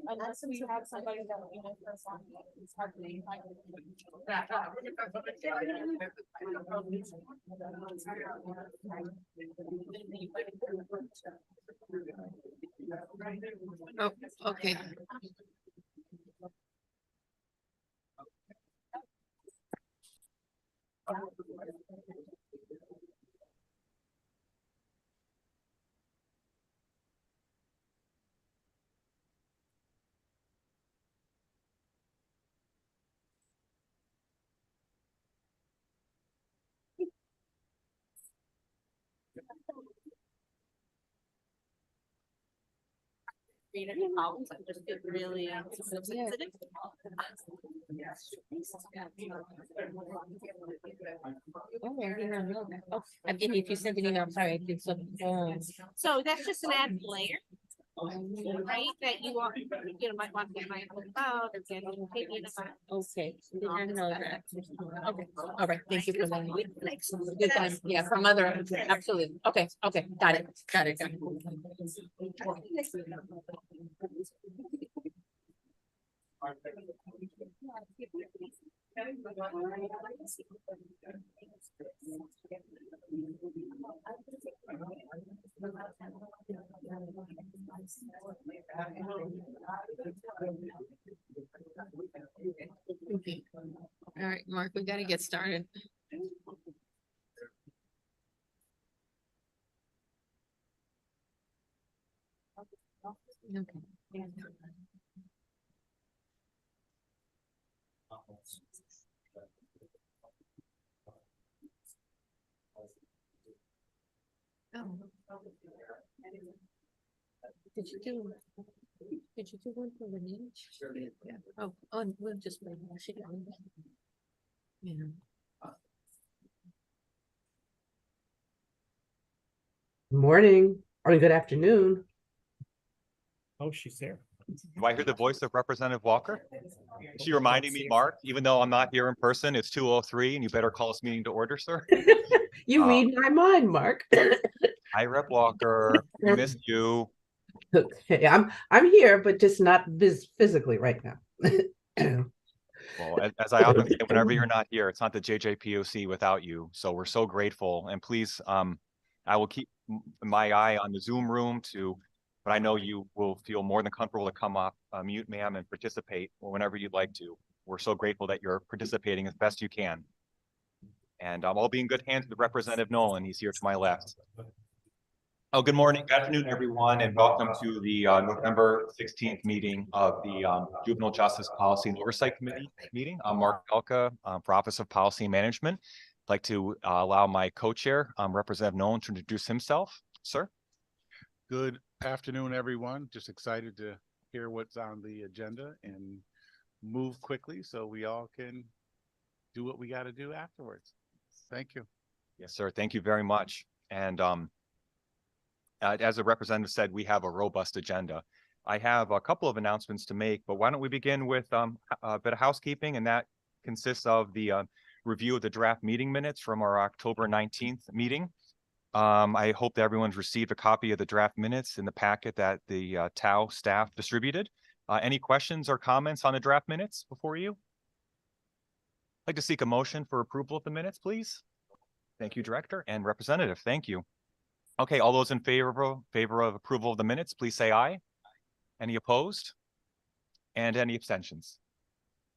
Unless we have somebody that we know for some, it's hard to name. Oh, okay. Read any problems, I'm just get really sensitive. Oh, I'm getting, if you sent an email, I'm sorry, I did some. So that's just an added layer, right? That you want, might want to get my about or get an opinion about. Okay, did not know that. Okay, all right, thank you for letting me. Good time. Yeah, from other, absolutely. Okay, got it. Okay. All right, Mark, we gotta get started. Okay. Oh. Did you do one for the name? Sure. Yeah. Oh, we'll just bring it down. Yeah. Morning or good afternoon. Oh, she's there. Do I hear the voice of Representative Walker? Is she reminding me, Mark, even though I'm not here in person, it's 2:03 and you better call this meeting to order, sir? You read my mind, Mark. Hi, Rep Walker. We missed you. Okay, I'm here, but just not physically right now. Well, as I often say, whenever you're not here, it's not the JJPOC without you. So we're so grateful. And please, I will keep my eye on the Zoom room but I know you will feel more than comfortable to come up, mute, ma'am, and participate whenever you'd like to. We're so grateful that you're participating as best you can. And I'll be in good hands with Representative Nolan. He's here to my left. Oh, good morning, good afternoon, everyone, and welcome to the November 16th meeting of the Juvenile Justice Policy and Oversight Committee meeting. I'm Mark Elka for Office of Policy Management. I'd like to allow my co-chair, Representative Nolan, to introduce himself. Sir. Good afternoon, everyone. Just excited to hear what's on the agenda and move quickly so we all can do what we got to do afterwards. Thank you. Yes, sir. Thank you very much. And as the representative said, we have a robust agenda. I have a couple of announcements to make, but why don't we begin with a bit of housekeeping, and that consists of the review of the draft meeting minutes from our October 19th meeting. I hope that everyone's received a copy of the draft minutes in the packet that the TAO staff distributed. Any questions or comments on the draft minutes before you? I'd like to seek a motion for approval of the minutes, please. Thank you, Director and Representative. Thank you. Okay, all those in favor of approval of the minutes, please say aye. Any opposed? And any abstentions?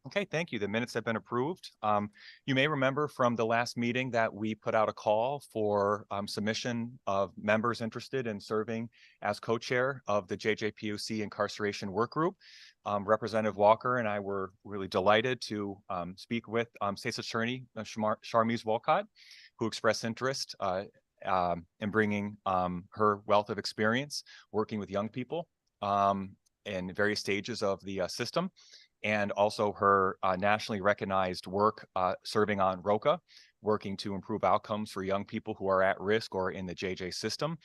Okay, thank you. The minutes have been approved. You may remember from the last meeting that we put out a call for submission of members interested in serving as co-chair of the JJPOC Incarceration Work Group. Representative Walker and I were really delighted to speak with State's Attorney Charmise Wolcott, who expressed interest in bringing her wealth of experience working with young people in various stages of the system, and also her nationally recognized work serving on ROCA, working to improve outcomes for young people who are at risk or in the JJ system.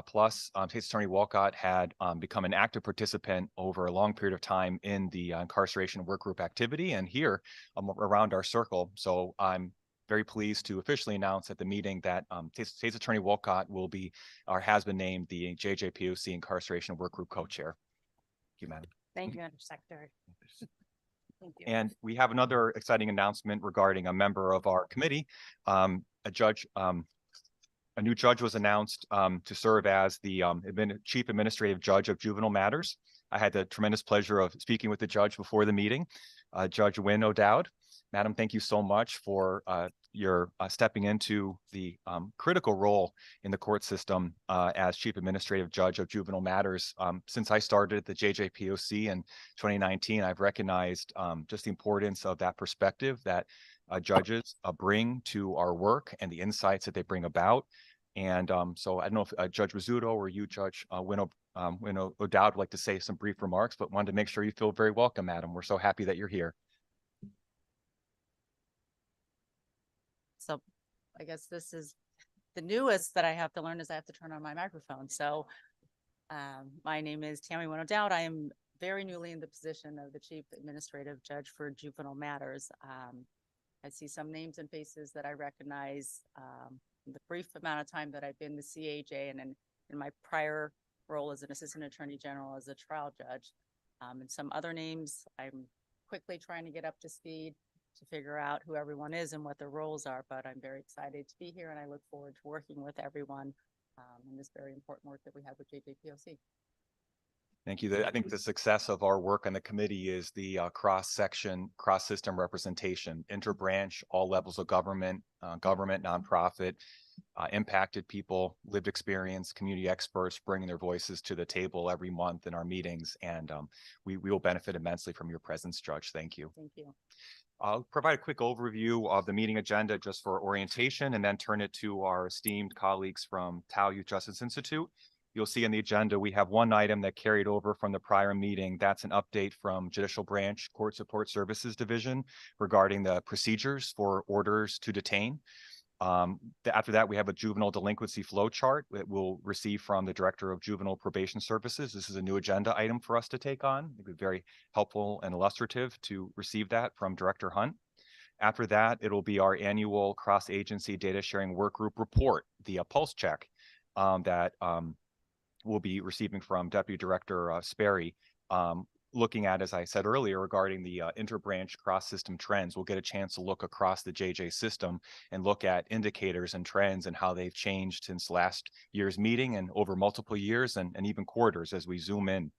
Plus, State's Attorney Wolcott had become an active participant over a long period of time in the incarceration work group activity and here around our circle. So I'm very pleased to officially announce at the meeting that State's Attorney Wolcott will be, or has been named, the JJPOC Incarceration Work Group Co-Chair. Thank you, Madam. Thank you, Undersecretary. Thank you. And we have another exciting announcement regarding a member of our committee. A new judge was announced to serve as the Chief Administrative Judge of Juvenile Matters. I had the tremendous pleasure of speaking with the judge before the meeting, Judge Wynn O'Dowd. Madam, thank you so much for your stepping into the critical role in the court system as Chief Administrative Judge of Juvenile Matters. Since I started at the JJPOC in 2019, I've recognized just the importance of that perspective that judges bring to our work and the insights that they bring about. And so I don't know if Judge Rizzuto or you, Judge Wynn O'Dowd, would like to say some brief remarks, but wanted to make sure you feel very welcome, Madam. We're so happy that you're here. So I guess this is the newest that I have to learn is I have to turn on my microphone. So my name is Tammy Wynn O'Dowd. I am very newly in the position of the Chief Administrative Judge for Juvenile Matters. I see some names and faces that I recognize. In the brief amount of time that I've been the CAJ and in my prior role as an Assistant Attorney General as a trial judge, and some other names, I'm quickly trying to get up to speed to figure out who everyone is and what their roles are, but I'm very excited to be here and I look forward to working with everyone in this very important work that we have with JJPOC. Thank you. I think the success of our work on the committee is the cross-section, cross-system representation, interbranch, all levels of government, nonprofit, impacted people, lived experience, community experts bringing their voices to the table every month in our meetings. And we will benefit immensely from your presence, Judge. Thank you. Thank you. I'll provide a quick overview of the meeting agenda just for orientation and then turn it to our esteemed colleagues from Tao Youth Justice Institute. You'll see in the agenda, we have one item that carried over from the prior meeting. That's an update from Judicial Branch Court Support Services Division regarding the procedures for orders to detain. After that, we have a juvenile delinquency flow chart that we'll receive from the Director of Juvenile Probation Services. This is a new agenda item for us to take on. It would be very helpful and illustrative to receive that from Director Hunt. After that, it'll be our annual cross-agency data sharing work group report, the pulse check that we'll be receiving from Deputy Director Sperry, looking at, as I said earlier, regarding the interbranch cross-system trends. We'll get a chance to look across the JJ system and look at indicators and trends and how they've changed since last year's meeting and over multiple years and even quarters as we zoom in.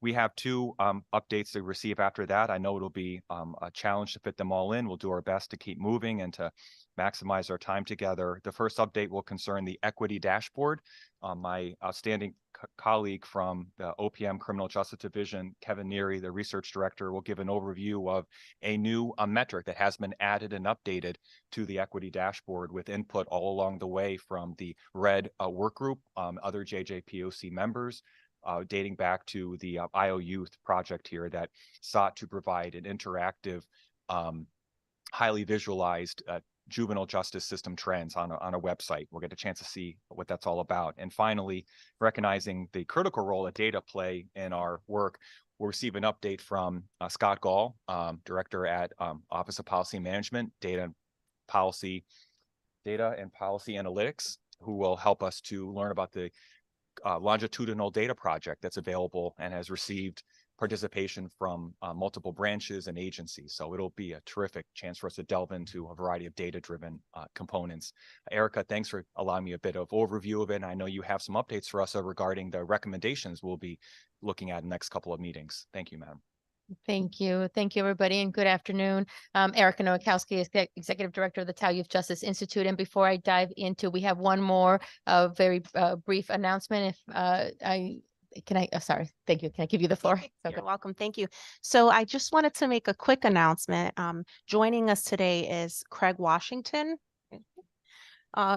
We have two updates to receive after that. I know it'll be a challenge to fit them all in. We'll do our best to keep moving and to maximize our time together. The first update will concern the equity dashboard. My outstanding colleague from the OPM Criminal Justice Division, Kevin Neary, the research director, will give an overview of a new metric that has been added and updated to the equity dashboard with input all along the way from the RED work group, other JJPOC members, dating back to the IO Youth project here that sought to provide an interactive, highly visualized juvenile justice system trends on a website. We'll get a chance to see what that's all about. And finally, recognizing the critical role that data play in our work, we'll receive an update from Scott Gall, Director at Office of Policy Management, Data and Policy Analytics, who will help us to learn about the longitudinal data project that's available and has received participation from multiple branches and agencies. So it'll be a terrific chance for us to delve into a variety of data-driven components. Erica, thanks for allowing me a bit of overview of it. And I know you have some updates for us regarding the recommendations we'll be looking at in the next couple of meetings. Thank you, Madam. Thank you. Thank you, everybody, and good afternoon. Erica Nowakowski is Executive Director of the Tao Youth Justice Institute. And before I dive into, we have one more very brief announcement. Sorry, thank you. Can I give you the floor? You're welcome. Thank you. So I just wanted to make a quick announcement. Joining us today is Craig Washington.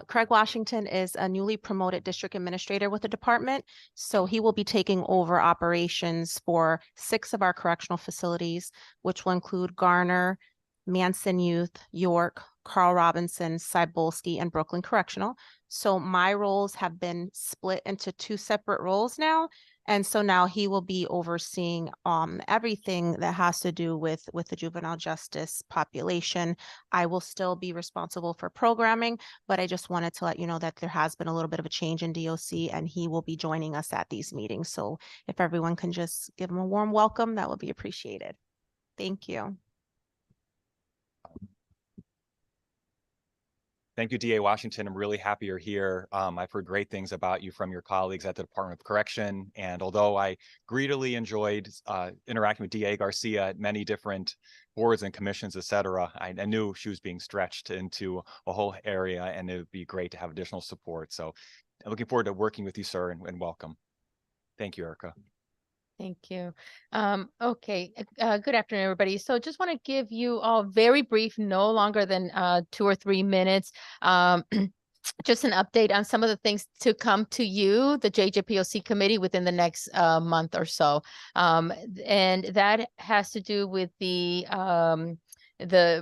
Craig Washington is a newly promoted district administrator with the department. So he will be taking over operations for 6 of our correctional facilities, which will include Garner, Manson Youth, York, Carl Robinson, Cybulski, and Brooklyn Correctional. So my roles have been split into 2 separate roles now. And so now he will be overseeing everything that has to do with the juvenile justice population. I will still be responsible for programming, but I just wanted to let you know that there has been a little bit of a change in DOC, and he will be joining us at these meetings. So if everyone can just give him a warm welcome, that would be appreciated. Thank you. Thank you, DA Washington. I'm really happy you're here. I've heard great things about you from your colleagues at the Department of Correction. And although I greedily enjoyed interacting with DA Garcia at many different boards and commissions, et cetera, I knew she was being stretched into a whole area, and it would be great to have additional support. So I'm looking forward to working with you, sir, and welcome. Thank you, Erica. Thank you. Okay. Good afternoon, everybody. So just want to give you all very brief, no longer than 2 or 3 minutes. Just an update on some of the things to come to you, the JJPOC committee, within the next month or so. And that has to do with the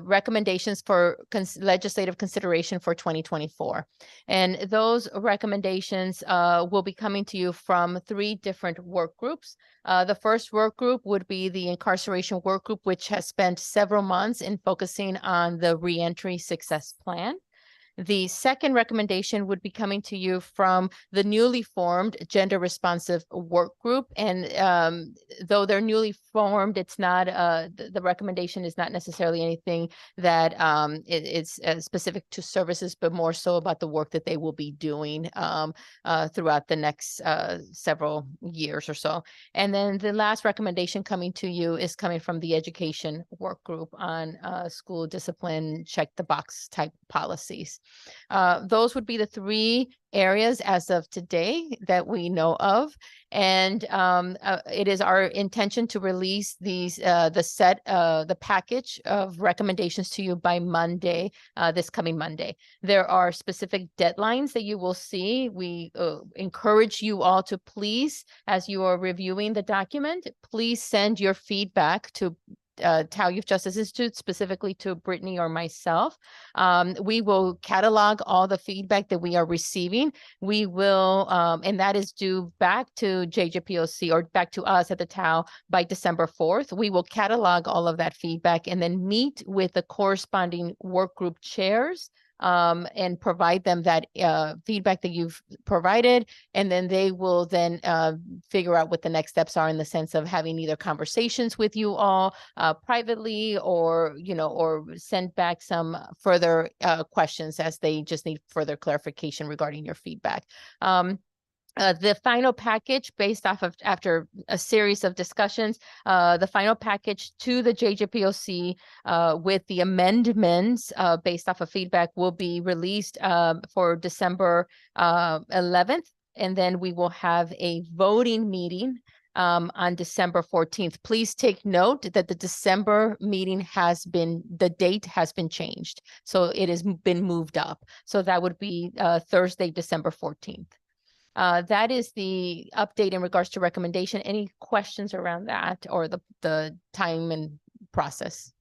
recommendations for legislative consideration for 2024. And those recommendations will be coming to you from 3 different work groups. The first work group would be the incarceration work group, which has spent several months in focusing on the reentry success plan. The second recommendation would be coming to you from the newly formed gender responsive work group. And though they're newly formed, it's not the recommendation is not necessarily anything that it's specific to services, but more so about the work that they will be doing throughout the next several years or so. And then the last recommendation coming to you is coming from the education work group on school discipline, check the box type policies. Those would be the 3 areas as of today that we know of. And it is our intention to release these, the package of recommendations to you by Monday, this coming Monday. There are specific deadlines that you will see. We encourage you all to please, as you are reviewing the document, please send your feedback to Tau Youth Justice Institute, specifically to Brittany or myself. We will catalog all the feedback that we are receiving. We will, and that is due back to JJPOC or back to us at the Tau by December 4th. We will catalog all of that feedback and then meet with the corresponding work group chairs and provide them that feedback that you've provided. And then they will then figure out what the next steps are in the sense of having either conversations with you all privately, or, or send back some further questions as they just need further clarification regarding your feedback. The final package, based off of after a series of discussions, the final package to the JJPOC with the amendments based off of feedback will be released for December 11th. And then we will have a voting meeting on December 14th. Please take note that the December meeting the date has been changed. So it has been moved up. So that would be Thursday, December 14th. That is the update in regards to recommendation. Any questions around that or the time and process?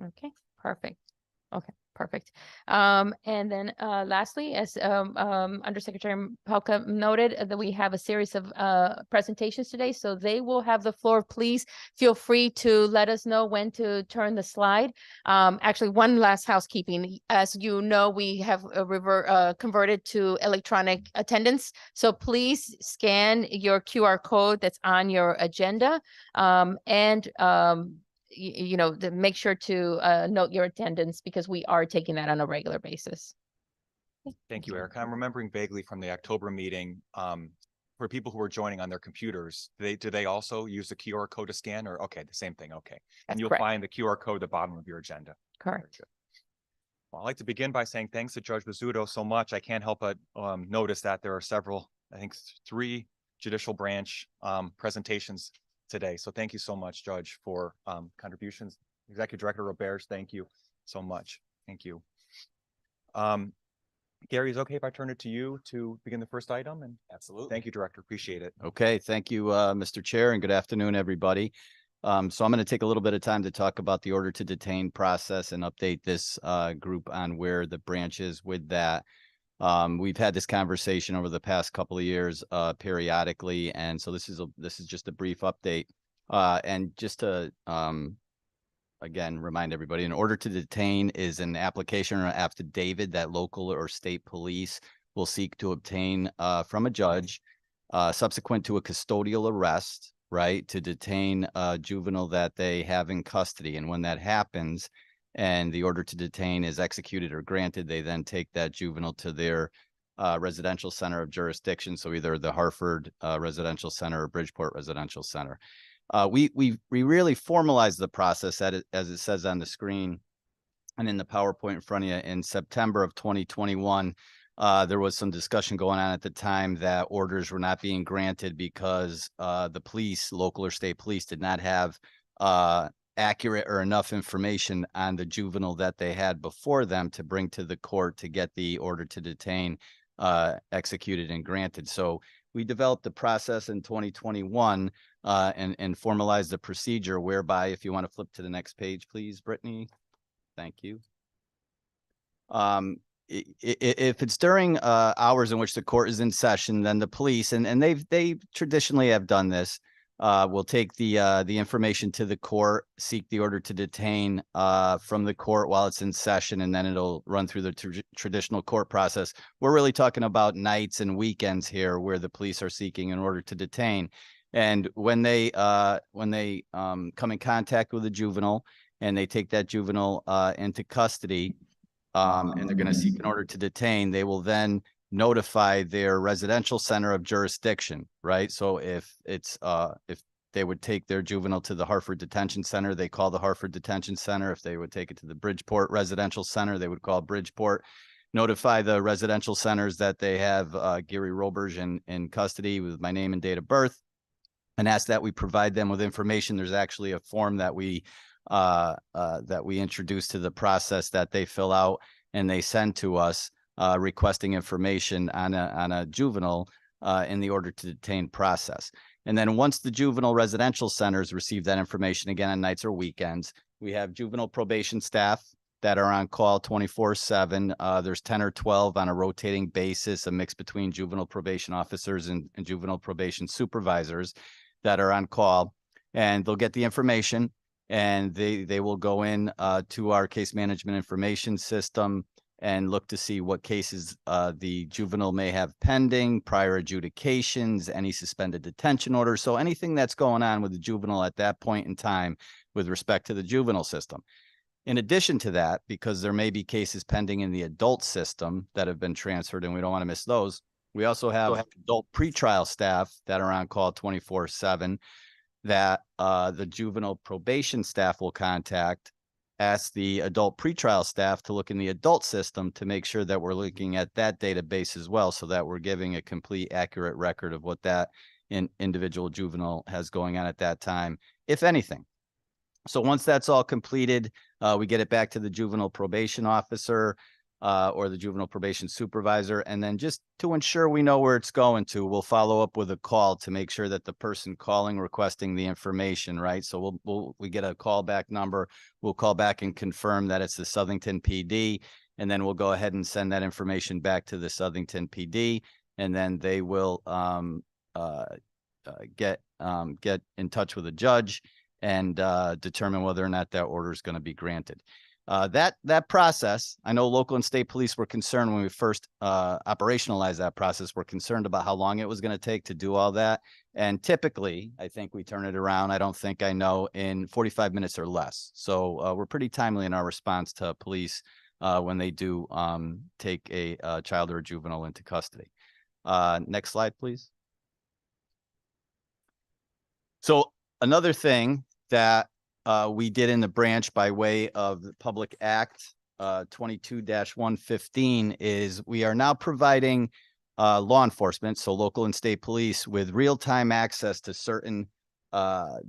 Okay, perfect. Okay, perfect. And then lastly, as Undersecretary Palka noted, that we have a series of presentations today, so they will have the floor. Please feel free to let us know when to turn the slide. Actually, one last housekeeping. As you know, we have converted to electronic attendance, so please scan your QR code that's on your agenda, and to make sure to note your attendance, because we are taking that on a regular basis. Thank you, Erica. I'm remembering vaguely from the October meeting, for people who are joining on their computers, do they also use the QR code to scan, or okay, the same thing? Okay. And you'll find the QR code at the bottom of your agenda. Correct. Well, I'd like to begin by saying thanks to Judge Bizzuto so much. I can't help but notice that there are several, I think 3 judicial branch presentations today. So thank you so much, Judge, for contributions. Executive Director Roberge, thank you so much. Thank you. Gary, is it okay if I turn it to you to begin the first item? And absolutely. Thank you, Director. Appreciate it. Okay. Thank you, Mr. Chair, and good afternoon, everybody. So I'm going to take a little bit of time to talk about the order to detain process and update this group on where the branch is with that. We've had this conversation over the past couple of years, periodically, and so this is just a brief update. And just to again remind everybody, an order to detain is an application or an affidavit that local or state police will seek to obtain from a judge subsequent to a custodial arrest, right, to detain a juvenile that they have in custody. And when that happens and the order to detain is executed or granted, they then take that juvenile to their residential center of jurisdiction. So either the Hartford Residential Center or Bridgeport Residential Center. We really formalized the process as it says on the screen and in the PowerPoint in front of you in September of 2021. There was some discussion going on at the time that orders were not being granted because the police, local or state police, did not have accurate or enough information on the juvenile that they had before them to bring to the court to get the order to detain executed and granted. So we developed the process in 2021 and formalized the procedure whereby, if you want to flip to the next page, please, Brittany. Thank you. If it's during hours in which the court is in session, then the police, and they traditionally have done this, will take the information to the court, seek the order to detain from the court while it's in session, and then it'll run through the traditional court process. We're really talking about nights and weekends here where the police are seeking an order to detain. And when they come in contact with a juvenile and they take that juvenile into custody, and they're going to seek an order to detain, they will then notify their residential center of jurisdiction, right? So if they would take their juvenile to the Hartford Detention Center, they call the Hartford Detention Center. If they would take it to the Bridgeport Residential Center, they would call Bridgeport. Notify the residential centers that they have Gary Roberge in custody with my name and date of birth, and ask that we provide them with information. There's actually a form that we introduce to the process that they fill out and they send to us requesting information on a juvenile in the order to detain process. And then once the juvenile residential centers receive that information, again on nights or weekends, we have juvenile probation staff that are on call 24/7. There's 10 or 12 on a rotating basis, a mix between juvenile probation officers and juvenile probation supervisors that are on call, and they'll get the information and they will go in to our case management information system and look to see what cases the juvenile may have pending, prior adjudications, any suspended detention orders. So anything that's going on with the juvenile at that point in time with respect to the juvenile system. In addition to that, because there may be cases pending in the adult system that have been transferred and we don't want to miss those, we also have adult pretrial staff that are on call 24/7 that the juvenile probation staff will contact, ask the adult pretrial staff to look in the adult system to make sure that we're looking at that database as well, so that we're giving a complete, accurate record of what that individual juvenile has going on at that time, if anything. So once that's all completed, we get it back to the juvenile probation officer or the juvenile probation supervisor. And then just to ensure we know where it's going to, we'll follow up with a call to make sure that the person calling requesting the information, right? So we get a callback number. We'll call back and confirm that it's the Southington PD. And then we'll go ahead and send that information back to the Southington PD. And then they will get in touch with a judge and determine whether or not that order is going to be granted. That process, I know local and state police were concerned when we first operationalized that process. We're concerned about how long it was going to take to do all that. And typically, I think we turn it around, I know, in 45 minutes or less. So we're pretty timely in our response to police when they do take a child or a juvenile into custody. Next slide, please. So another thing that we did in the branch by way of the Public Act 22-115 is we are now providing law enforcement, so local and state police, with real-time access to certain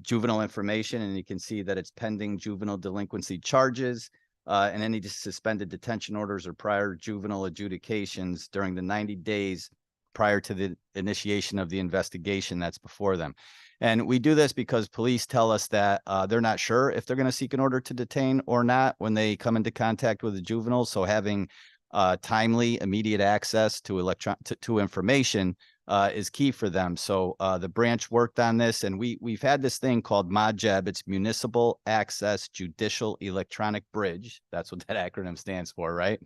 juvenile information. And you can see that it's pending juvenile delinquency charges and any suspended detention orders or prior juvenile adjudications during the 90 days prior to the initiation of the investigation that's before them. And we do this because police tell us that they're not sure if they're going to seek an order to detain or not when they come into contact with a juvenile. So having timely, immediate access to to information is key for them. So the branch worked on this, and we've had this thing called MAJEB. It's Municipal Access Judicial Electronic Bridge. That's what that acronym stands for, right?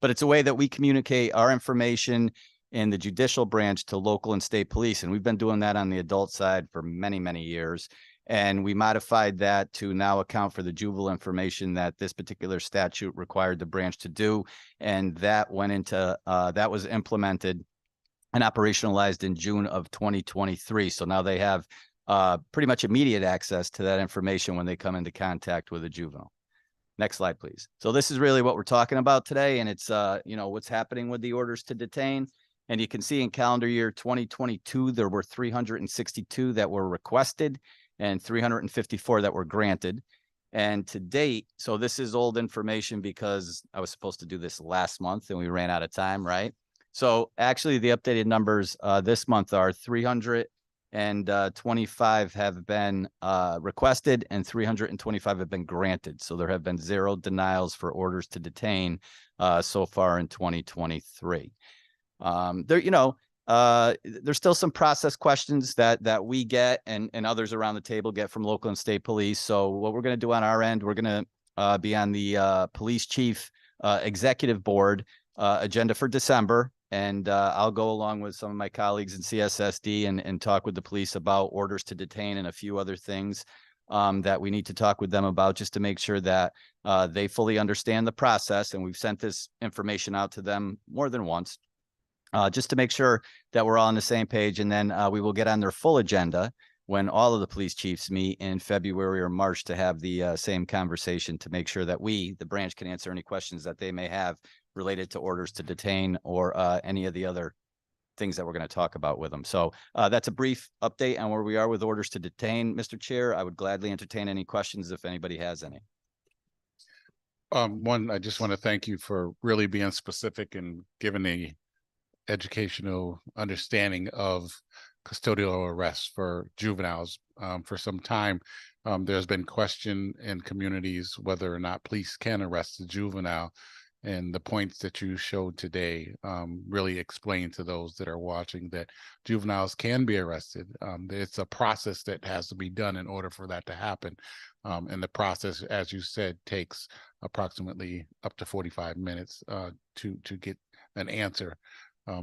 But it's a way that we communicate our information in the judicial branch to local and state police. And we've been doing that on the adult side for many, many years. And we modified that to now account for the juvenile information that this particular statute required the branch to do. And that went into, that was implemented and operationalized in June of 2023. So now they have pretty much immediate access to that information when they come into contact with a juvenile. Next slide, please. So this is really what we're talking about today. And it's, what's happening with the orders to detain. And you can see in calendar year 2022, there were 362 that were requested and 354 that were granted. And to date, so this is old information because I was supposed to do this last month and we ran out of time, right? So actually the updated numbers this month are 325 have been requested and 325 have been granted. So there have been 0 denials for orders to detain so far in 2023. There's still some process questions that we get and others around the table get from local and state police. So what we're going to do on our end, we're going to be on the police chief executive board agenda for December. And I'll go along with some of my colleagues in CSSD and talk with the police about orders to detain and a few other things that we need to talk with them about just to make sure that they fully understand the process. And we've sent this information out to them more than once. Just to make sure that we're all on the same page. And then we will get on their full agenda when all of the police chiefs meet in February or March to have the same conversation to make sure that we, the branch, can answer any questions that they may have related to orders to detain or any of the other things that we're going to talk about with them. So that's a brief update on where we are with orders to detain. Mr. Chair, I would gladly entertain any questions if anybody has any. One, I just want to thank you for really being specific and giving the educational understanding of custodial arrests for juveniles. For some time, there's been question in communities whether or not police can arrest a juvenile. And the points that you showed today really explain to those that are watching that juveniles can be arrested. It's a process that has to be done in order for that to happen. And the process, as you said, takes approximately up to 45 minutes to get an answer.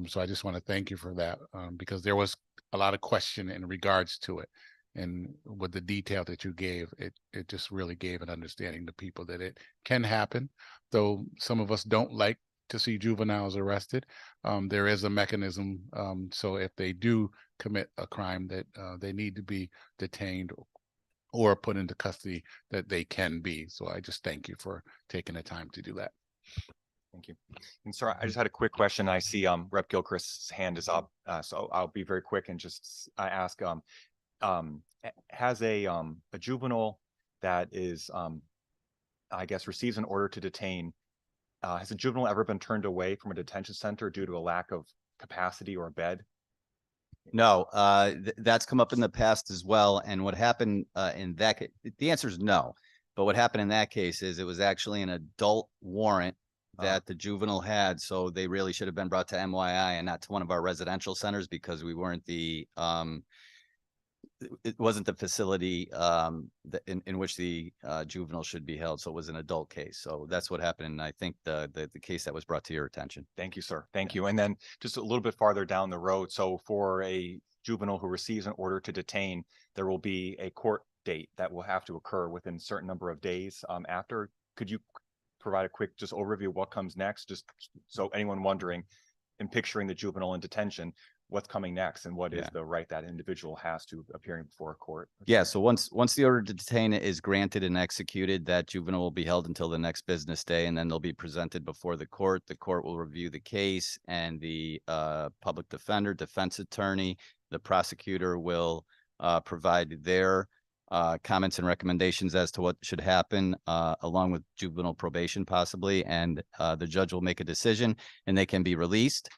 So I just want to thank you for that because there was a lot of question in regards to it. And with the detail that you gave, it just really gave an understanding to people that it can happen. Though some of us don't like to see juveniles arrested, there is a mechanism. So if they do commit a crime that they need to be detained or put into custody, that they can be. So I just thank you for taking the time to do that. Thank you. And sorry, I just had a quick question. I see Rep. Gilchrist's hand is up, so I'll be very quick and just ask: has a juvenile that is, I guess, receives an order to detain? Has a juvenile ever been turned away from a detention center due to a lack of capacity or a bed? No, that's come up in the past as well. And what happened in that case, the answer is no. But what happened in that case is it was actually an adult warrant that the juvenile had. So they really should have been brought to MYI and not to one of our residential centers because we weren't the, it wasn't the facility in which the juvenile should be held. So it was an adult case. So that's what happened. And I think the case that was brought to your attention. Thank you, sir. Thank you. And then just a little bit farther down the road. So for a juvenile who receives an order to detain, there will be a court date that will have to occur within a certain number of days after. Could you provide a quick just overview of what comes next, just so anyone wondering and picturing the juvenile in detention, what's coming next and what is the right that individual has to appearing before a court? Yeah, so once the order to detain is granted and executed, that juvenile will be held until the next business day, and then they'll be presented before the court. The court will review the case, and the public defender, defense attorney, the prosecutor will provide their comments and recommendations as to what should happen, along with juvenile probation possibly, and the judge will make a decision, and they can be released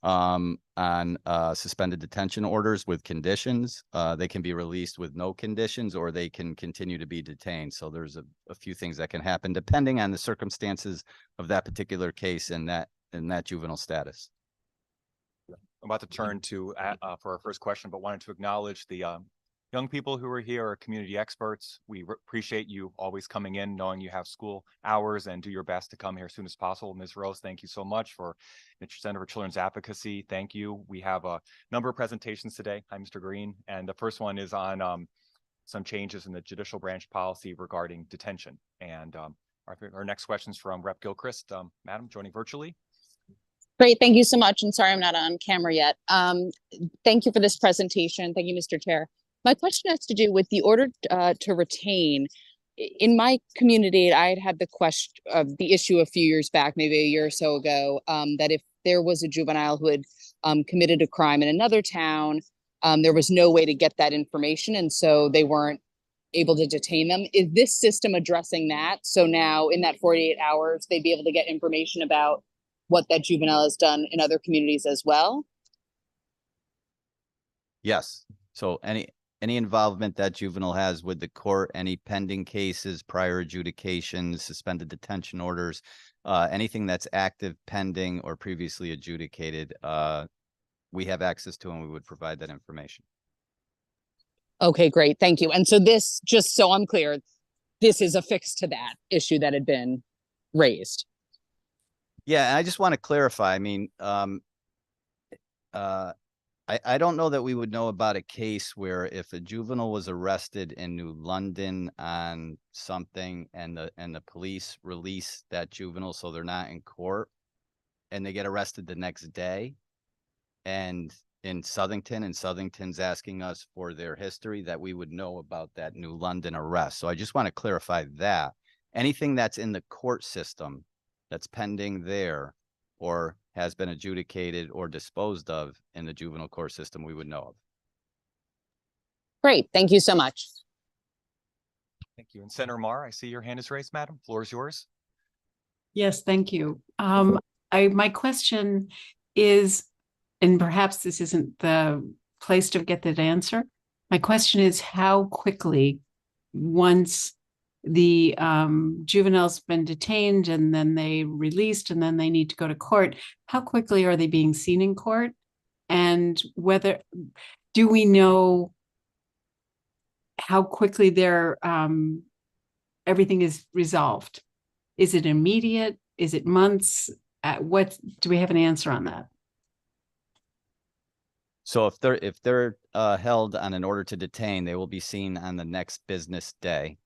on suspended detention orders with conditions. They can be released with no conditions, or they can continue to be detained. So there's a few things that can happen depending on the circumstances of that particular case and that in that juvenile status. I'm about to turn to for our first question, but wanted to acknowledge the young people who are here are community experts. We appreciate you always coming in, knowing you have school hours, and do your best to come here as soon as possible. Ms. Rose, thank you so much for Center for Children's Advocacy. Thank you. We have a number of presentations today. Hi, Mr. Green. And the first one is on some changes in the judicial branch policy regarding detention. And our next question is from Rep. Gilchrist. Madam, joining virtually. Great, thank you so much. And sorry, I'm not on camera yet. Thank you for this presentation. Thank you, Mr. Chair. My question has to do with the order to retain. In my community, I had the question of the issue a few years back, maybe a year or so ago, that if there was a juvenile who had committed a crime in another town, there was no way to get that information, and so they weren't able to detain them. Is this system addressing that? So now in that 48 hours, they'd be able to get information about what that juvenile has done in other communities as well? Yes. So any involvement that juvenile has with the court, any pending cases, prior adjudications, suspended detention orders, anything that's active, pending, or previously adjudicated, we have access to, and we would provide that information. Okay, great. Thank you. And so this, just so I'm clear, this is a fix to that issue that had been raised. Yeah, and I just want to clarify. I mean, I don't know that we would know about a case where if a juvenile was arrested in New London on something and the police release that juvenile so they're not in court and they get arrested the next day, and in Southington, and Southington's asking us for their history, that we would know about that New London arrest. So I just want to clarify that. Anything that's in the court system that's pending there or has been adjudicated or disposed of in the juvenile court system, we would know of. Great. Thank you so much. Thank you. And Senator Marr, I see your hand is raised, madam. Floor is yours. Yes, thank you. My question is, and perhaps this isn't the place to get that answer. My question is, how quickly, once the juvenile's been detained and then they released and then they need to go to court, how quickly are they being seen in court? And whether, do we know how quickly their everything is resolved? Is it immediate? Is it months? What do we have an answer on that? So if they're held on an order to detain, they will be seen on the next business day.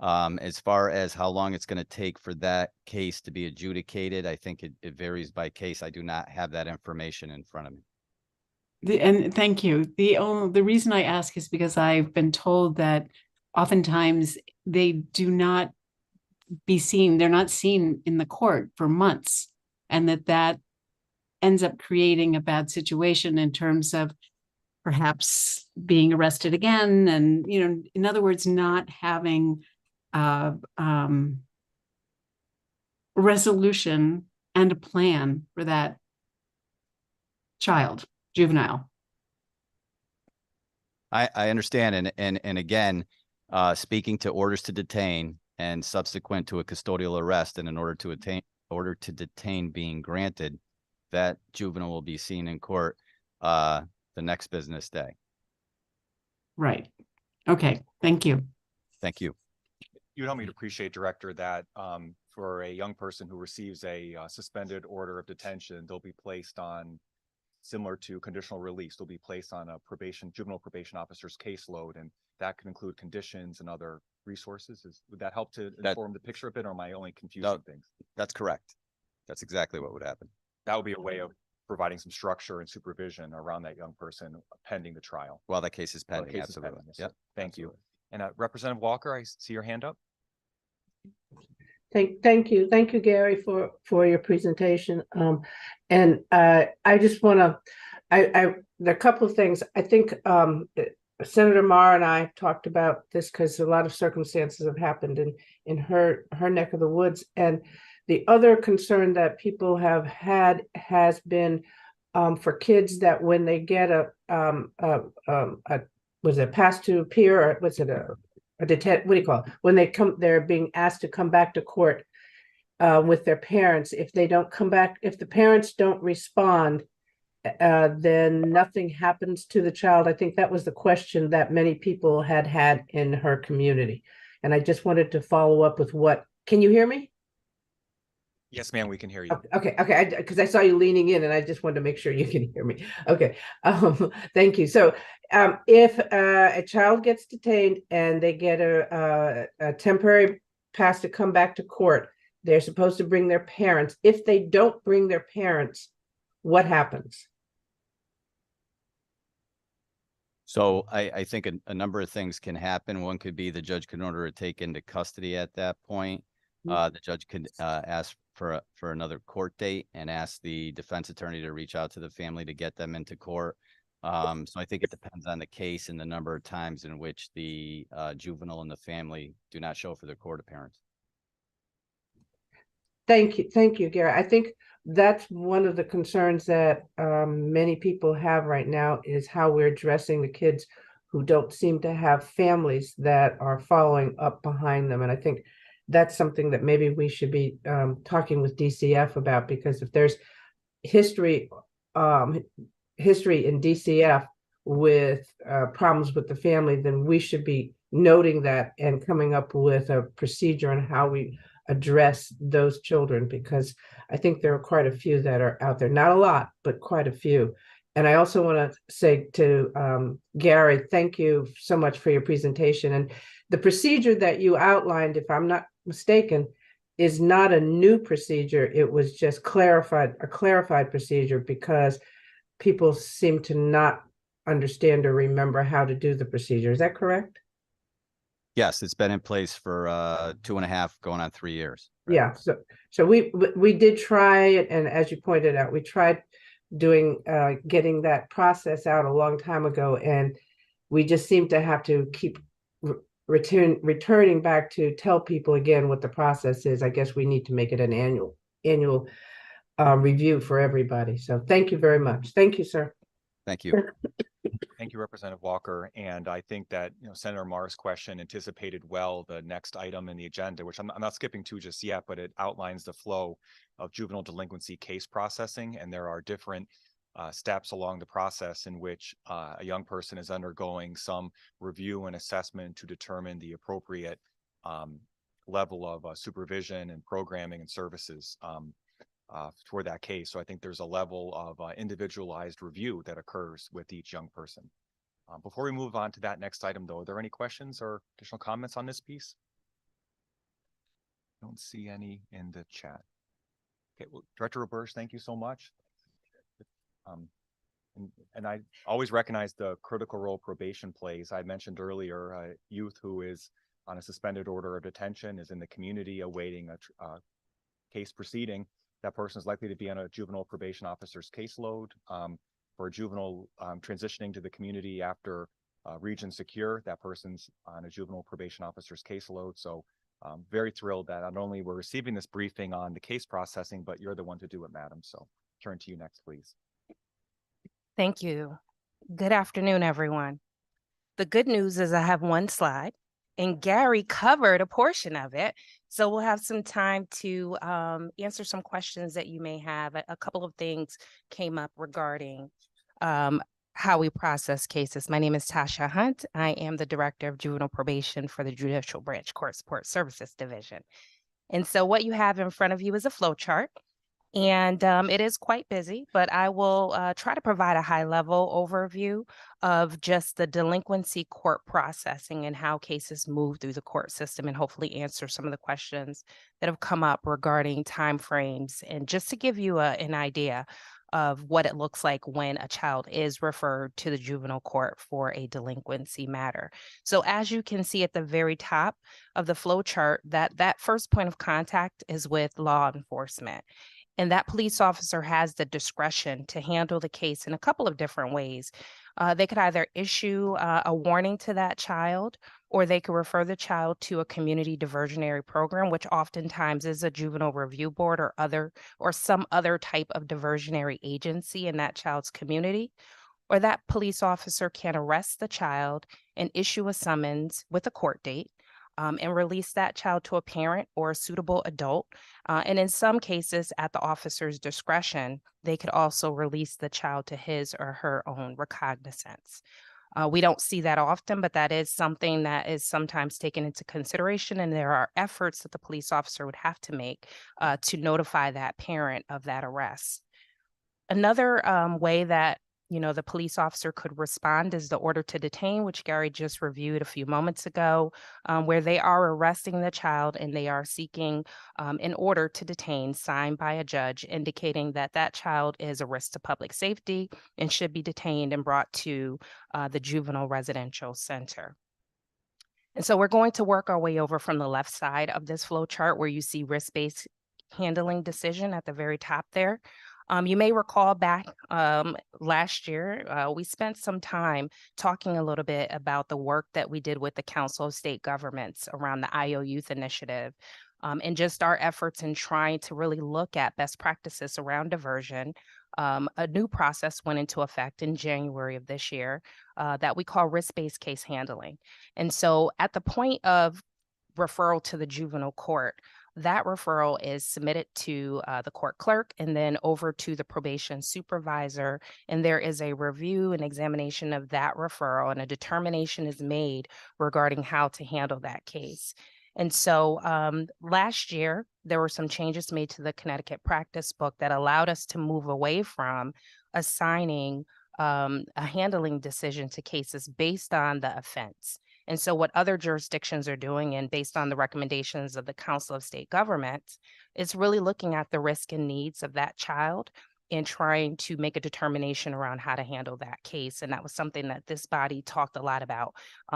As far as how long it's going to take for that case to be adjudicated, I think it varies by case. I do not have that information in front of me. And thank you. The reason I ask is because I've been told that oftentimes they do not be seen. They're not seen in the court for months, and that ends up creating a bad situation in terms of perhaps being arrested again. And, you know, in other words, not having resolution and a plan for that child, juvenile. I understand. And again, speaking to orders to detain and subsequent to a custodial arrest and in order to detain being granted, that juvenile will be seen in court the next business day. Right. Okay. Thank you. Thank you. You'd help me to appreciate, Director, that for a young person who receives a suspended order of detention, they'll be placed on, similar to conditional release, they'll be placed on a juvenile probation officer's caseload, and that can include conditions and other resources. Would that help to inform the picture a bit, or am I only confusing things? That's correct. That's exactly what would happen. That would be a way of providing some structure and supervision around that young person pending the trial. While that case is pending, Case is absolutely. pending, yes, Yep. sir. Thank you. And Representative Walker, I see your hand up. Thank you, Gary, for your presentation. And I just want to, there are a couple of things. I think Senator Marr and I talked about this because a lot of circumstances have happened in her neck of the woods. And the other concern that people have had has been for kids that when they get was it pass to peer, or was it a what do you call it? When they're being asked to come back to court, with their parents. If they don't come back, if the parents don't respond, then nothing happens to the child. I think that was the question that many people had in her community. And I just wanted to follow up with can you hear me? Yes, ma'am, we can hear you. Okay. Because I saw you leaning in and I just wanted to make sure you can hear me. Okay. Thank you. So if a child gets detained and they get a temporary pass to come back to court, they're supposed to bring their parents. If they don't bring their parents, what happens? So I think a number of things can happen. One could be the judge can order to take into custody at that point. The judge could ask for another court date and ask the defense attorney to reach out to the family to get them into court. So I think it depends on the case and the number of times in which the juvenile and the family do not show for their court appearance. Thank you, Gary. I think that's one of the concerns that many people have right now is how we're addressing the kids who don't seem to have families that are following up behind them. And I think that's something that maybe we should be talking with DCF about, because if there's history in DCF with problems with the family, then we should be noting that and coming up with a procedure on how we address those children, because I think there are quite a few that are out there. Not a lot, but quite a few. And I also want to say to Gary, thank you so much for your presentation. And the procedure that you outlined, if I'm not mistaken, is not a new procedure. It was just a clarified procedure, because people seem to not understand or remember how to do the procedure. Is that correct? Yes, it's been in place for 2.5 going on 3 years. Right? Yeah, so we did try it, and as you pointed out, we tried doing getting that process out a long time ago, and we just seem to have to keep returning back to tell people again what the process is. I guess we need to make it an annual review for everybody. So thank you very much. Thank you, sir. Thank you. Thank you, Representative Walker. And I think that, Senator Marr's question anticipated well the next item in the agenda, which I'm not skipping to just yet, but it outlines the flow of juvenile delinquency case processing. And there are different steps along the process in which a young person is undergoing some review and assessment to determine the appropriate level of supervision and programming and services for that case. So I think there's a level of individualized review that occurs with each young person. Before we move on to that next item, though, are there any questions or additional comments on this piece? I don't see any in the chat. Okay, well, Director Roberge, thank you so much. And I always recognize the critical role probation plays. I mentioned earlier, a youth who is on a suspended order of detention is in the community awaiting a case proceeding. That person is likely to be on a juvenile probation officer's caseload. For a juvenile transitioning to the community after Region Secure, that person's on a juvenile probation officer's caseload. So very thrilled that not only we're receiving this briefing on the case processing, but you're the one to do it, madam. So turn to you next, please. Thank you. Good afternoon, everyone. The good news is I have one slide, and Gary covered a portion of it. So we'll have some time to answer some questions that you may have. A couple of things came up regarding how we process cases. My name is Tasha Hunt. I am the Director of Juvenile Probation for the Judicial Branch Court Support Services Division. And so what you have in front of you is a flow chart. And it is quite busy, but I will try to provide a high-level overview of just the delinquency court processing and how cases move through the court system, and hopefully answer some of the questions that have come up regarding timeframes, and just to give you an idea of what it looks like when a child is referred to the juvenile court for a delinquency matter. So as you can see at the very top of the flow chart, that first point of contact is with law enforcement. And that police officer has the discretion to handle the case in a couple of different ways. They could either issue a warning to that child, or they could refer the child to a community diversionary program, which oftentimes is a juvenile review board or some other type of diversionary agency in that child's community. Or that police officer can arrest the child and issue a summons with a court date. and release that child to a parent or a suitable adult. And in some cases, at the officer's discretion, they could also release the child to his or her own recognizance. We don't see that often, but that is something that is sometimes taken into consideration, and there are efforts that the police officer would have to make to notify that parent of that arrest. Another way that the police officer could respond is the order to detain, which Gary just reviewed a few moments ago, where they are arresting the child and they are seeking an order to detain signed by a judge indicating that that child is a risk to public safety and should be detained and brought to the juvenile residential center. And so we're going to work our way over from the left side of this flow chart where you see risk-based handling decision at the very top there. You may recall back last year, we spent some time talking a little bit about the work that we did with the Council of State Governments around the IO Youth Initiative, and just our efforts in trying to really look at best practices around diversion. A new process went into effect in January of this year that we call risk-based case handling. And so at the point of referral to the juvenile court, that referral is submitted to the court clerk and then over to the probation supervisor. And there is a review and examination of that referral, and a determination is made regarding how to handle that case. And so last year, there were some changes made to the Connecticut practice book that allowed us to move away from assigning a handling decision to cases based on the offense. And so what other jurisdictions are doing, and based on the recommendations of the Council of State Governments, is really looking at the risk and needs of that child and trying to make a determination around how to handle that case. And that was something that this body talked a lot about.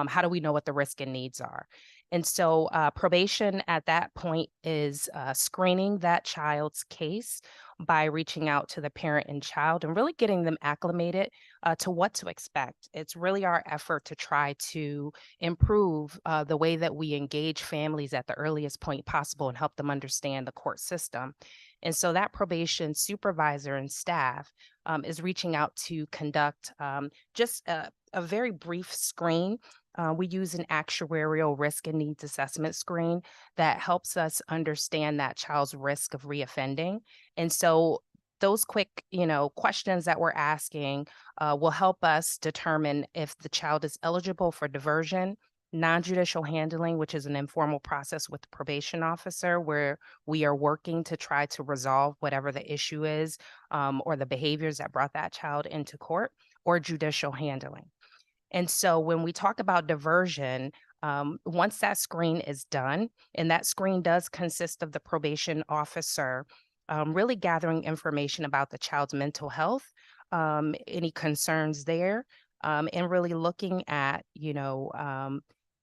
How do we know what the risk and needs are? And so probation at that point is screening that child's case by reaching out to the parent and child and really getting them acclimated to what to expect. It's really our effort to try to improve the way that we engage families at the earliest point possible and help them understand the court system. And so that probation supervisor and staff is reaching out to conduct just a very brief screen. We use an actuarial risk and needs assessment screen that helps us understand that child's risk of reoffending. And so those quick, questions that we're asking will help us determine if the child is eligible for diversion, non-judicial handling, which is an informal process with the probation officer where we are working to try to resolve whatever the issue is or the behaviors that brought that child into court, or judicial handling. And so when we talk about diversion, once that screen is done, and that screen does consist of the probation officer really gathering information about the child's mental health, any concerns there, and really looking at,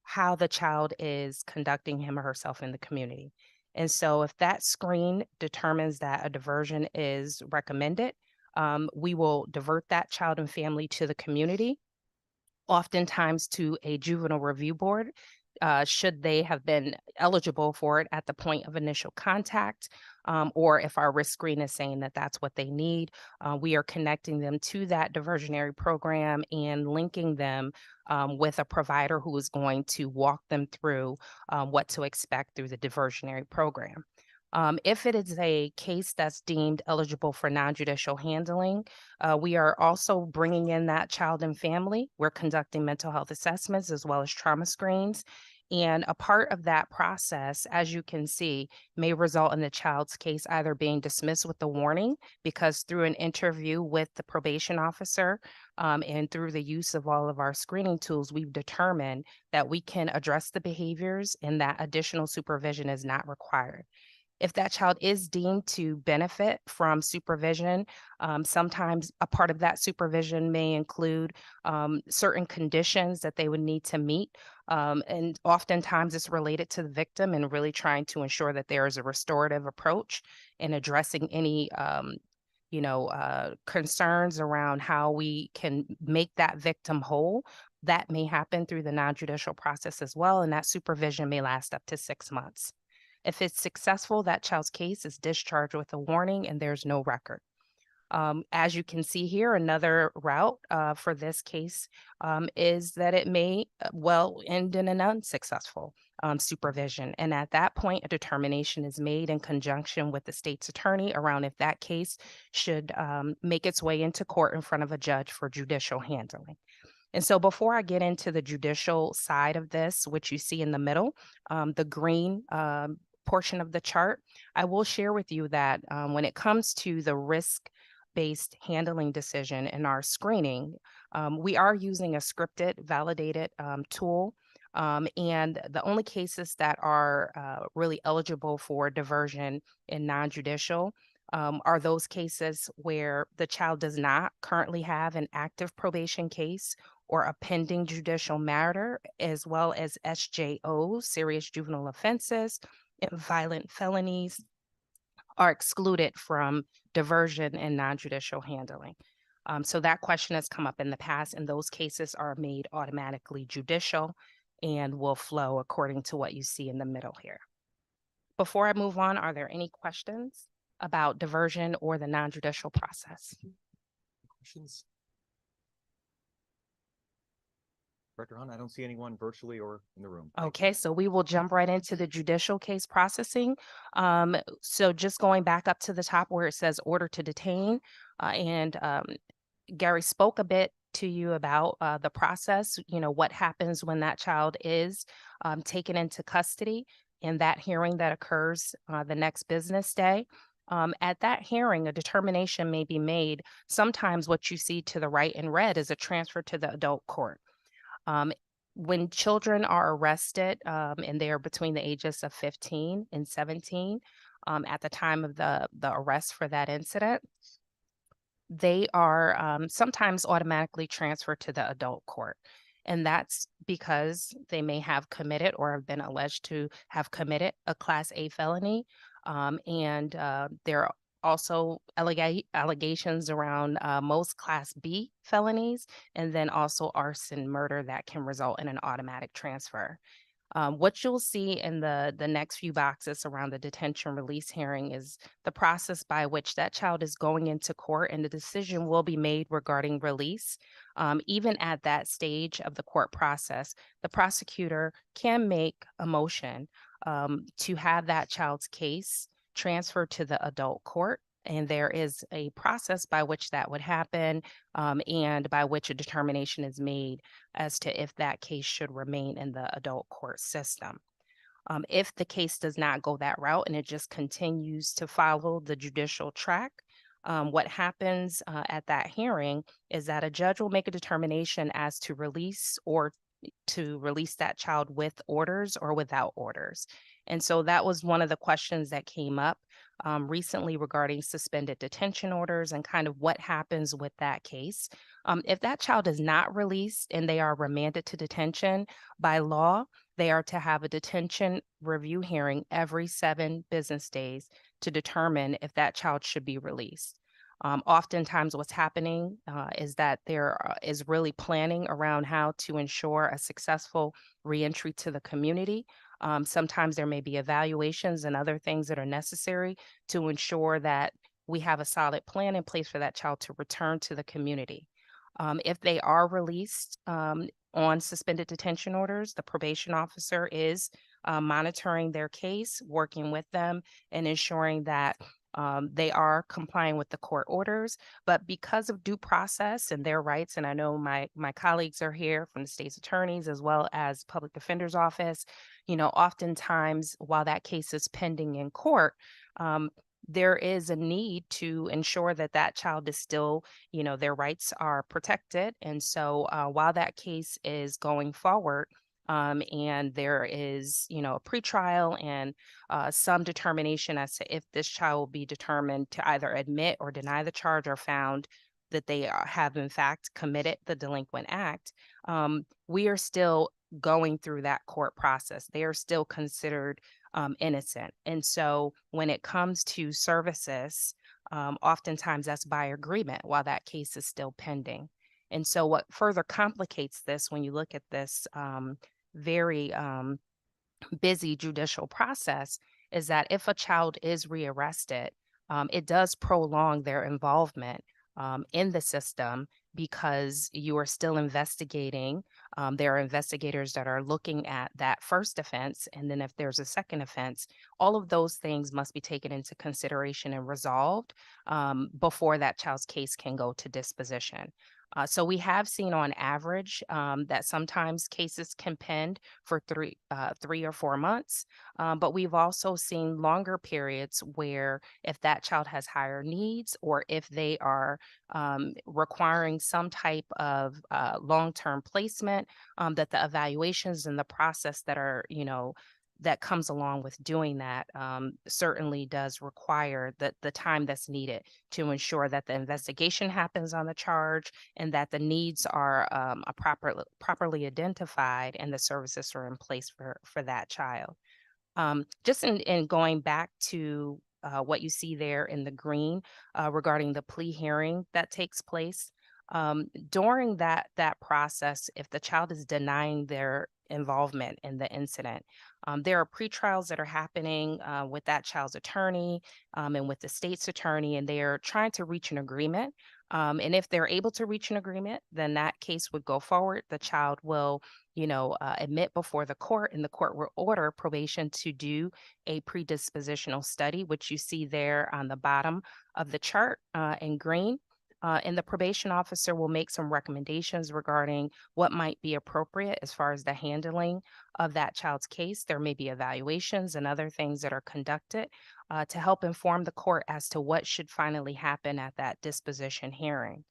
how the child is conducting him or herself in the community. And so if that screen determines that a diversion is recommended, we will divert that child and family to the community, oftentimes to a juvenile review board, should they have been eligible for it at the point of initial contact, or if our risk screen is saying that that's what they need, we are connecting them to that diversionary program and linking them with a provider who is going to walk them through what to expect through the diversionary program. If it is a case that's deemed eligible for non-judicial handling, we are also bringing in that child and family. We're conducting mental health assessments as well as trauma screens. And a part of that process, as you can see, may result in the child's case either being dismissed with a warning, because through an interview with the probation officer and through the use of all of our screening tools, we've determined that we can address the behaviors and that additional supervision is not required. If that child is deemed to benefit from supervision, sometimes a part of that supervision may include certain conditions that they would need to meet. And oftentimes it's related to the victim and really trying to ensure that there is a restorative approach in addressing any concerns around how we can make that victim whole. That may happen through the non-judicial process as well, and that supervision may last up to 6 months. If it's successful, that child's case is discharged with a warning and there's no record. As you can see here, another route for this case is that it may well end in an unsuccessful supervision. And at that point, a determination is made in conjunction with the state's attorney around if that case should make its way into court in front of a judge for judicial handling. And so before I get into the judicial side of this, which you see in the middle, the green portion of the chart, I will share with you that when it comes to the risk-based handling decision in our screening, we are using a scripted, validated tool. And the only cases that are really eligible for diversion in non-judicial are those cases where the child does not currently have an active probation case or a pending judicial matter, as well as SJOs, serious juvenile offenses, and violent felonies are excluded from diversion and non-judicial handling. So that question has come up in the past, and those cases are made automatically judicial and will flow according to what you see in the middle here. Before I move on, are there any questions about diversion or the non-judicial process? Questions? Director Hunt, I don't see anyone virtually or in the room. Okay, so we will jump right into the judicial case processing. So just going back up to the top where it says order to detain, and Gary spoke a bit to you about the process, what happens when that child is taken into custody and that hearing that occurs the next business day. At that hearing, a determination may be made. Sometimes what you see to the right in red is a transfer to the adult court. When children are arrested and they are between the ages of 15 and 17 at the time of the arrest for that incident, they are sometimes automatically transferred to the adult court. And that's because they may have committed or have been alleged to have committed a Class A felony. And there are also allegations around most Class B felonies, and then also arson, murder that can result in an automatic transfer. What you'll see in the next few boxes around the detention release hearing is the process by which that child is going into court, and the decision will be made regarding release. Even at that stage of the court process, the prosecutor can make a motion to have that child's case transferred to the adult court. And there is a process by which that would happen and by which a determination is made as to if that case should remain in the adult court system. If the case does not go that route and it just continues to follow the judicial track, what happens at that hearing is that a judge will make a determination as to release or to release that child with orders or without orders. And so that was one of the questions that came up recently regarding suspended detention orders and kind of what happens with that case. If that child is not released and they are remanded to detention, by law, they are to have a detention review hearing every 7 business days to determine if that child should be released. Oftentimes what's happening is that there is really planning around how to ensure a successful reentry to the community. Sometimes there may be evaluations and other things that are necessary to ensure that we have a solid plan in place for that child to return to the community. If they are released on suspended detention orders, the probation officer is monitoring their case, working with them, and ensuring that they are complying with the court orders. But because of due process and their rights, and I know my colleagues are here from the state's attorneys as well as public defender's office, oftentimes while that case is pending in court, there is a need to ensure that that child is still, their rights are protected. And so while that case is going forward, and there is, a pretrial and some determination as to if this child will be determined to either admit or deny the charge or found that they have in fact committed the delinquent act, we are still going through that court process. They are still considered innocent. And so when it comes to services, oftentimes that's by agreement while that case is still pending. And so what further complicates this when you look at this very busy judicial process is that if a child is rearrested, it does prolong their involvement in the system because you are still investigating. There are investigators that are looking at that first offense. And then if there's a second offense, all of those things must be taken into consideration and resolved before that child's case can go to disposition. So we have seen on average that sometimes cases can pend for 3 or 4 months, but we've also seen longer periods where if that child has higher needs or if they are requiring some type of long-term placement, that the evaluations and the process that are, that comes along with doing that certainly does require the time that's needed to ensure that the investigation happens on the charge and that the needs are properly identified and the services are in place for that child. Just in going back to what you see there in the green regarding the plea hearing that takes place, during that process, if the child is denying their involvement in the incident, there are pretrials that are happening with that child's attorney and with the state's attorney, and they are trying to reach an agreement. And if they're able to reach an agreement, then that case would go forward. The child will, admit before the court, and the court will order probation to do a predispositional study, which you see there on the bottom of the chart in green. And the probation officer will make some recommendations regarding what might be appropriate as far as the handling of that child's case. There may be evaluations and other things that are conducted to help inform the court as to what should finally happen at that disposition hearing.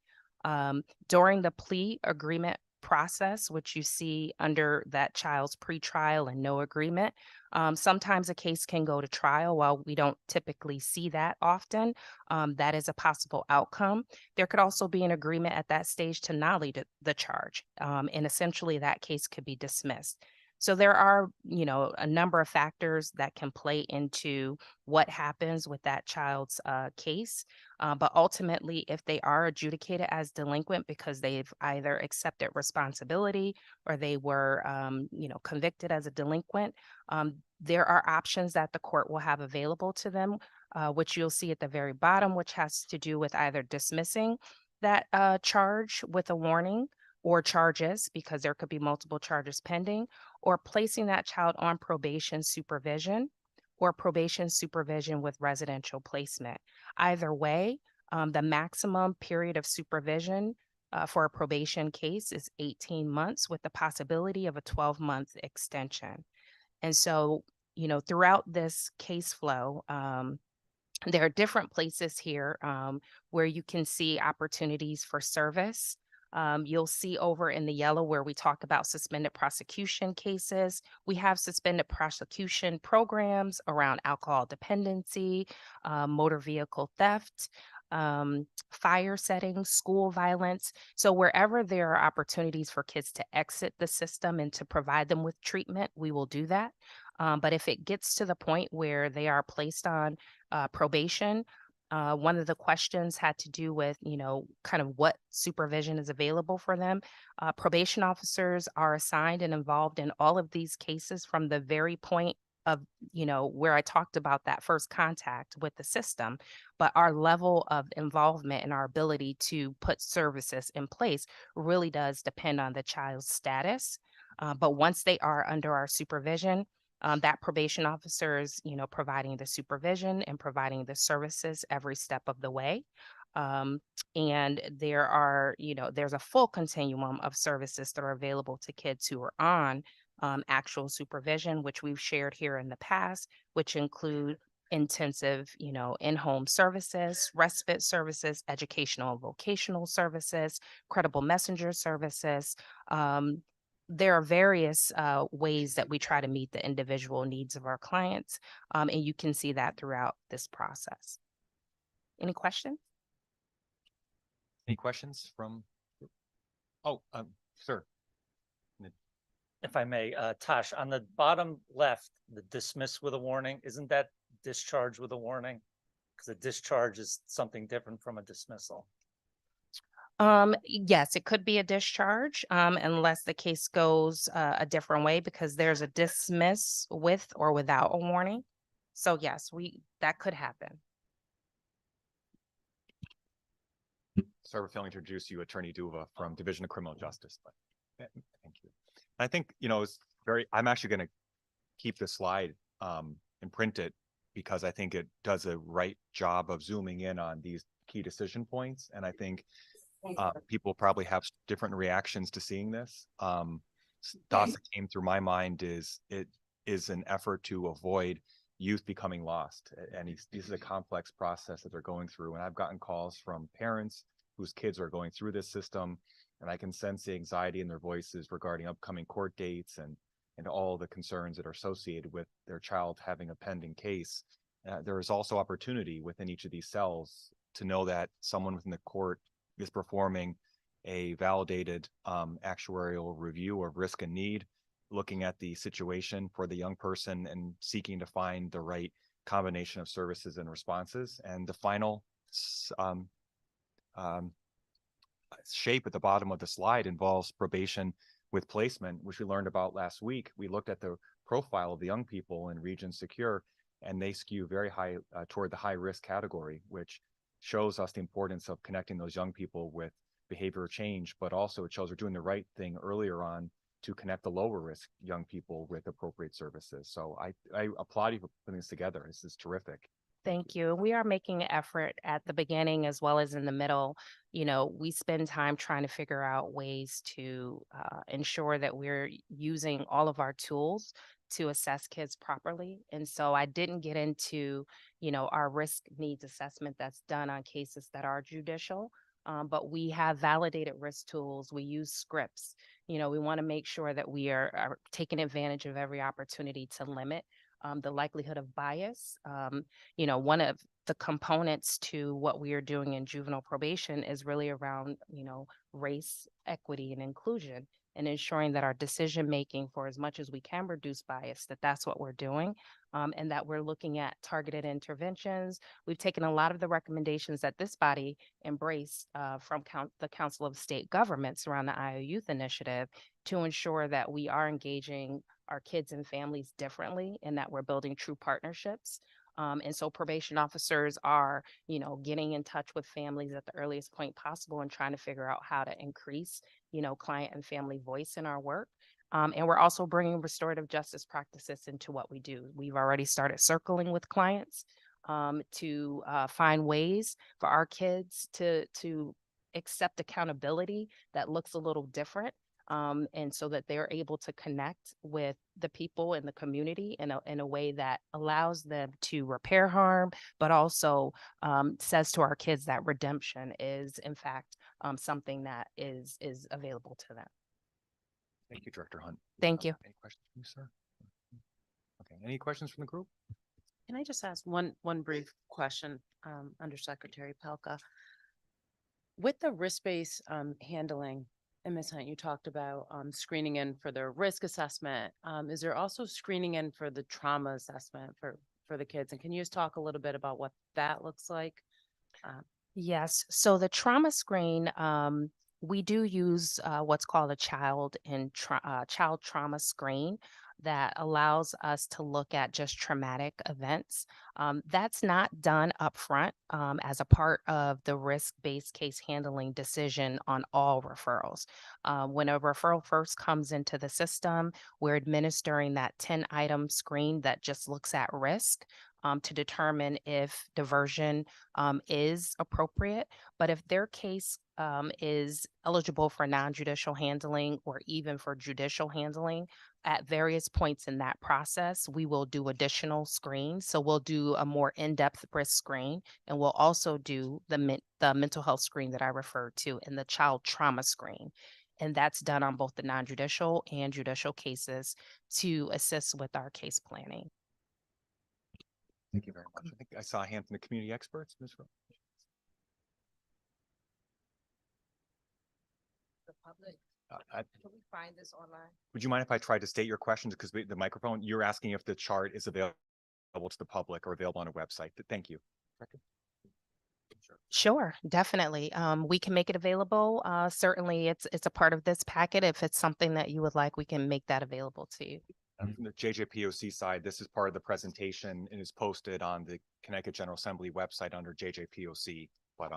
During the plea agreement process, which you see under that child's pretrial and no agreement, sometimes a case can go to trial. While we don't typically see that often, that is a possible outcome. There could also be an agreement at that stage to not lead the charge, and essentially that case could be dismissed. So there are, a number of factors that can play into what happens with that child's case. But ultimately, if they are adjudicated as delinquent because they've either accepted responsibility or they were, convicted as a delinquent, there are options that the court will have available to them, which you'll see at the very bottom, which has to do with either dismissing that charge with a warning or charges, because there could be multiple charges pending, or placing that child on probation supervision or probation supervision with residential placement. Either way, the maximum period of supervision for a probation case is 18 months with the possibility of a 12-month extension. And so, throughout this case flow, there are different places here where you can see opportunities for service. You'll see over in the yellow where we talk about suspended prosecution cases. We have suspended prosecution programs around alcohol dependency, motor vehicle theft, fire settings, school violence. So wherever there are opportunities for kids to exit the system and to provide them with treatment, we will do that. But if it gets to the point where they are placed on probation, one of the questions had to do with, kind of what supervision is available for them. Probation officers are assigned and involved in all of these cases from the very point of, where I talked about that first contact with the system. But our level of involvement and our ability to put services in place really does depend on the child's status. But once they are under our supervision, that probation officer is, providing the supervision and providing the services every step of the way. And there are, there's a full continuum of services that are available to kids who are on actual supervision, which we've shared here in the past, which include intensive, in-home services, respite services, educational and vocational services, credible messenger services. There are various ways that we try to meet the individual needs of our clients, and you can see that throughout this process. Any questions? Any questions from? Oh, sir. If I may, Tosh, on the bottom left, the dismiss with a warning, isn't that discharge with a warning? Because a discharge is something different from a dismissal. Yes, it could be a discharge, unless the case goes a different way, because there's a dismiss with or without a warning. So yes, that could happen. Sorry for failing to introduce you, Attorney Duva from Division of Criminal Justice. But thank you. I think, it's I'm actually going to keep the slide and print it because I think it does a right job of zooming in on these key decision points. And I think people probably have different reactions to seeing this. Thoughts that came through my mind is it is an effort to avoid youth becoming lost. And this is a complex process that they're going through. And I've gotten calls from parents whose kids are going through this system, and I can sense the anxiety in their voices regarding upcoming court dates and all the concerns that are associated with their child having a pending case. There is also opportunity within each of these cells to know that someone within the court is performing a validated actuarial review of risk and need, looking at the situation for the young person and seeking to find the right combination of services and responses. And the final shape at the bottom of the slide involves probation with placement, which we learned about last week. We looked at the profile of the young people in Region Secure, and they skew very high toward the high risk category, which shows us the importance of connecting those young people with behavioral change, but also it shows we're doing the right thing earlier on to connect the lower risk young people with appropriate services. So I applaud you for putting this together. This is terrific. Thank you. We are making an effort at the beginning as well as in the middle. We spend time trying to figure out ways to ensure that we're using all of our tools to assess kids properly. And so I didn't get into, our risk needs assessment that's done on cases that are judicial. But we have validated risk tools. We use scripts. We want to make sure that we are taking advantage of every opportunity to limit the likelihood of bias. One of the components to what we are doing in juvenile probation is really around, race, equity, and inclusion, and ensuring that our decision making, for as much as we can reduce bias, that's what we're doing, and that we're looking at targeted interventions. We've taken a lot of the recommendations that this body embraced from the Council of State Governments around the IO Youth Initiative to ensure that we are engaging our kids and families differently and that we're building true partnerships. And so probation officers are, getting in touch with families at the earliest point possible and trying to figure out how to increase, client and family voice in our work. And we're also bringing restorative justice practices into what we do. We've already started circling with clients to find ways for our kids to accept accountability that looks a little different. And so that they're able to connect with the people in the community in a way that allows them to repair harm, but also says to our kids that redemption is, in fact, something that is available to them. Thank you, Director Hunt. Thank you. Any questions from you, sir? Okay, any questions from the group? Can I just ask one brief question, Undersecretary Pelka? With the risk-based handling, and Ms. Hunt, you talked about screening in for the risk assessment. Is there also screening in for the trauma assessment for the kids? And can you just talk a little bit about what that looks like? Yes. So the trauma screen, we do use what's called a child trauma screen that allows us to look at just traumatic events. That's not done upfront as a part of the risk-based case handling decision on all referrals. When a referral first comes into the system, we're administering that 10-item screen that just looks at risk to determine if diversion is appropriate. But if their case is eligible for non-judicial handling or even for judicial handling, at various points in that process, we will do additional screens. So we'll do a more in-depth risk screen, and we'll also do the mental health screen that I referred to in the child trauma screen. And that's done on both the non-judicial and judicial cases to assist with our case planning. Thank you very much. I think I saw a hand from the community experts, Ms. Rowe. The public, Can we find this online? Would you mind if I tried to state your questions because the microphone, you're asking if the chart is available to the public or available on a website. Thank you. Sure, definitely. We can make it available. Certainly it's a part of this packet. If it's something that you would like, we can make that available to you. From the JJPOC side, this is part of the presentation and is posted on the Connecticut General Assembly website under JJPOC. but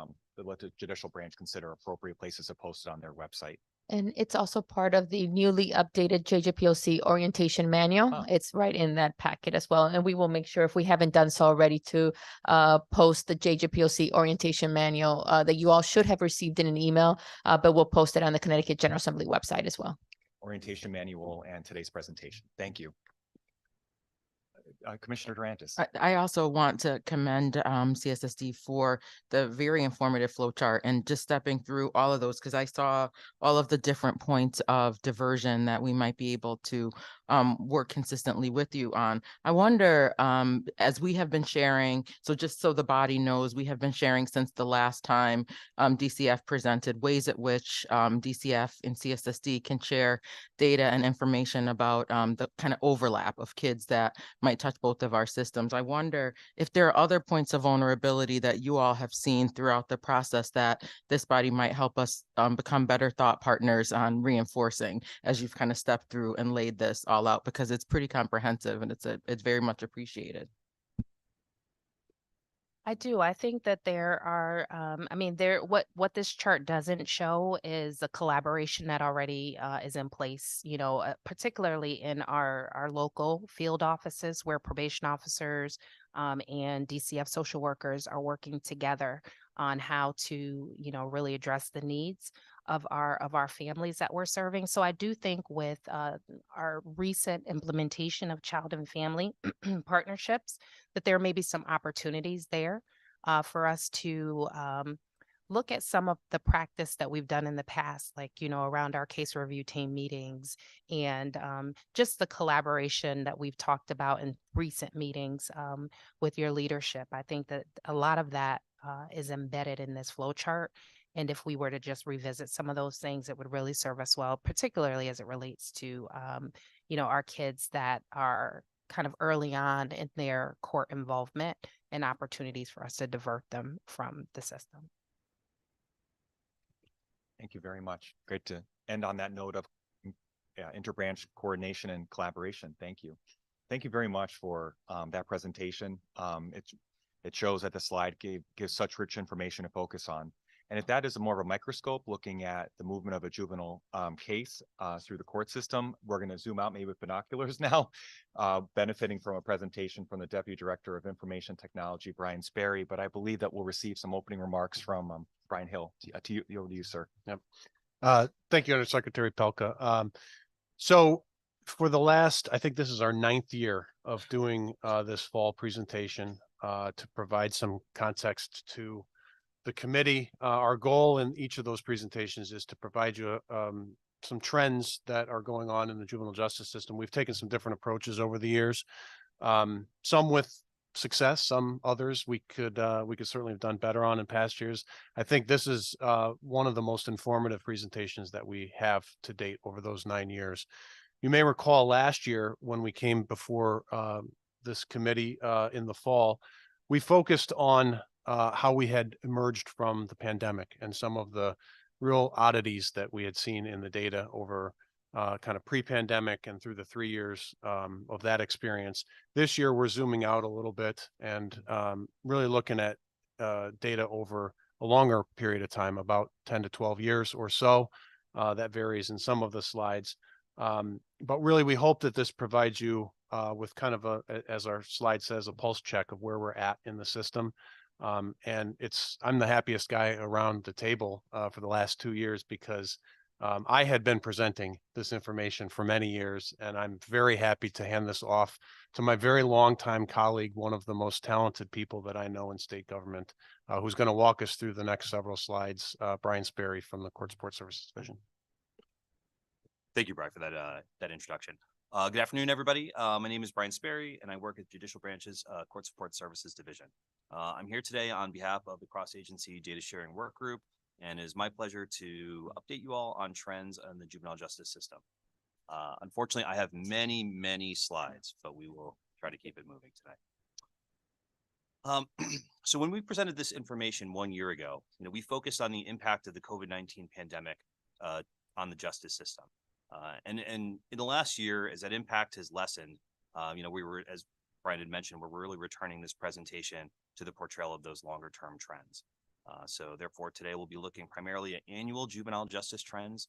let the judicial branch consider appropriate places to post it on their website. And it's also part of the newly updated JJPOC orientation manual. Oh. It's right in that packet as well. And we will make sure, if we haven't done so already, to post the JJPOC orientation manual that you all should have received in an email, but we'll post it on the Connecticut General Assembly website as well. Orientation manual and today's presentation. Thank you. Commissioner Durantis. I also want to commend CSSD for the very informative flow chart and just stepping through all of those, because I saw all of the different points of diversion that we might be able to work consistently with you on. I wonder, as we have been sharing, so just so the body knows, we have been sharing since the last time DCF presented, ways at which DCF and CSSD can share data and information about the kind of overlap of kids that might touch both of our systems. I wonder if there are other points of vulnerability that you all have seen throughout the process that this body might help us become better thought partners on reinforcing, as you've kind of stepped through and laid this all out, because it's pretty comprehensive and it's very much appreciated. I do. I think that there are, what this chart doesn't show is the collaboration that already is in place, particularly in our local field offices where probation officers and DCF social workers are working together on how to, really address the needs of our families that we're serving. So I do think with our recent implementation of child and family partnerships, that there may be some opportunities there for us to look at some of the practice that we've done in the past, like, around our case review team meetings and just the collaboration that we've talked about in recent meetings with your leadership. I think that a lot of that is embedded in this flow chart. And if we were to just revisit some of those things, it would really serve us well, particularly as it relates to, our kids that are kind of early on in their court involvement and opportunities for us to divert them from the system. Thank you very much. Great to end on that note of interbranch coordination and collaboration. Thank you. Thank you very much for that presentation. It shows that the slide gives such rich information to focus on. And if that is more of a microscope looking at the movement of a juvenile case through the court system, we're going to zoom out maybe with binoculars now, benefiting from a presentation from the Deputy Director of Information Technology, Brian Sperry. But I believe that we'll receive some opening remarks from Brian Hill. To you, sir. Yep. Thank you, Undersecretary Pelka. So for the last, I think this is our 9th year of doing this fall presentation to provide some context to the committee. Our goal in each of those presentations is to provide you some trends that are going on in the juvenile justice system. We've taken some different approaches over the years, some with success, some others we could certainly have done better on in past years. I think this is one of the most informative presentations that we have to date over those 9 years. You may recall last year when we came before this committee in the fall, we focused on how we had emerged from the pandemic and some of the real oddities that we had seen in the data over kind of pre-pandemic and through the 3 years of that experience. This year, we're zooming out a little bit and really looking at data over a longer period of time, about 10 to 12 years or so. That varies in some of the slides. But really, we hope that this provides you with kind of as our slide says, a pulse check of where we're at in the system. And I'm the happiest guy around the table for the last 2 years because I had been presenting this information for many years, and I'm very happy to hand this off to my very longtime colleague, one of the most talented people that I know in state government, who's going to walk us through the next several slides, Brian Sperry from the Court Support Services Division. Thank you, Brian, for that introduction. Good afternoon, everybody. My name is Brian Sperry, and I work at Judicial Branch's Court Support Services Division. I'm here today on behalf of the Cross-Agency Data Sharing Work Group, and it is my pleasure to update you all on trends in the juvenile justice system. Unfortunately, I have many, many slides, but we will try to keep it moving today. So when we presented this information 1 year ago, we focused on the impact of the COVID-19 pandemic on the justice system. And in the last year, as that impact has lessened, we were, as Brian had mentioned, we're really returning this presentation to the portrayal of those longer term trends. So therefore, today we'll be looking primarily at annual juvenile justice trends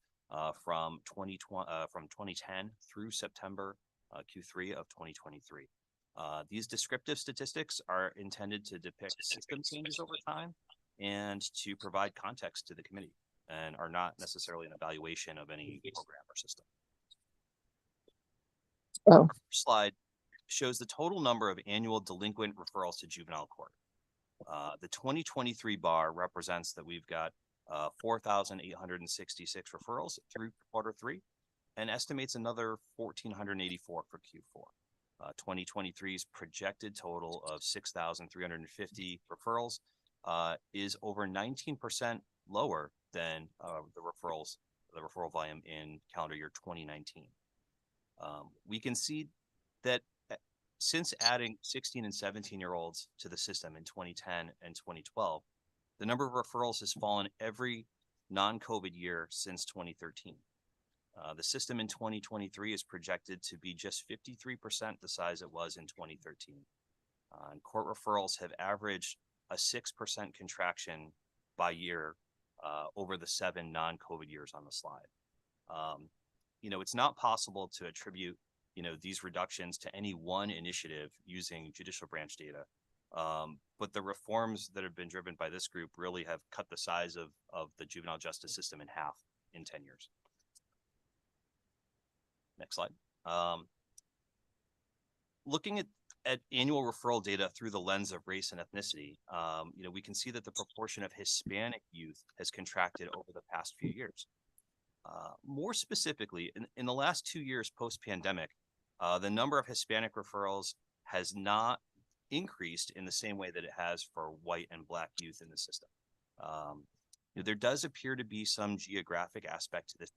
from 2010 through September Q3 of 2023. These descriptive statistics are intended to depict system changes over time and to provide context to the committee, and are not necessarily an evaluation of any program or system. Oh. Our first slide shows the total number of annual delinquent referrals to juvenile court. The 2023 bar represents that we've got 4,866 referrals through Q3 and estimates another 1,484 for Q4. 2023's projected total of 6,350 referrals is over 19% lower than the referral volume in calendar year 2019. We can see that since adding 16 and 17-year-olds to the system in 2010 and 2012, the number of referrals has fallen every non-COVID year since 2013. The system in 2023 is projected to be just 53% the size it was in 2013. And court referrals have averaged a 6% contraction by year over the 7 non-COVID years on the slide. It's not possible to attribute these reductions to any one initiative using judicial branch data. But the reforms that have been driven by this group really have cut the size of the juvenile justice system in half in 10 years. Next slide. Looking at annual referral data through the lens of race and ethnicity, we can see that the proportion of Hispanic youth has contracted over the past few years. More specifically, in the last 2 years post-pandemic, the number of Hispanic referrals has not increased in the same way that it has for white and Black youth in the system. There does appear to be some geographic aspect to this.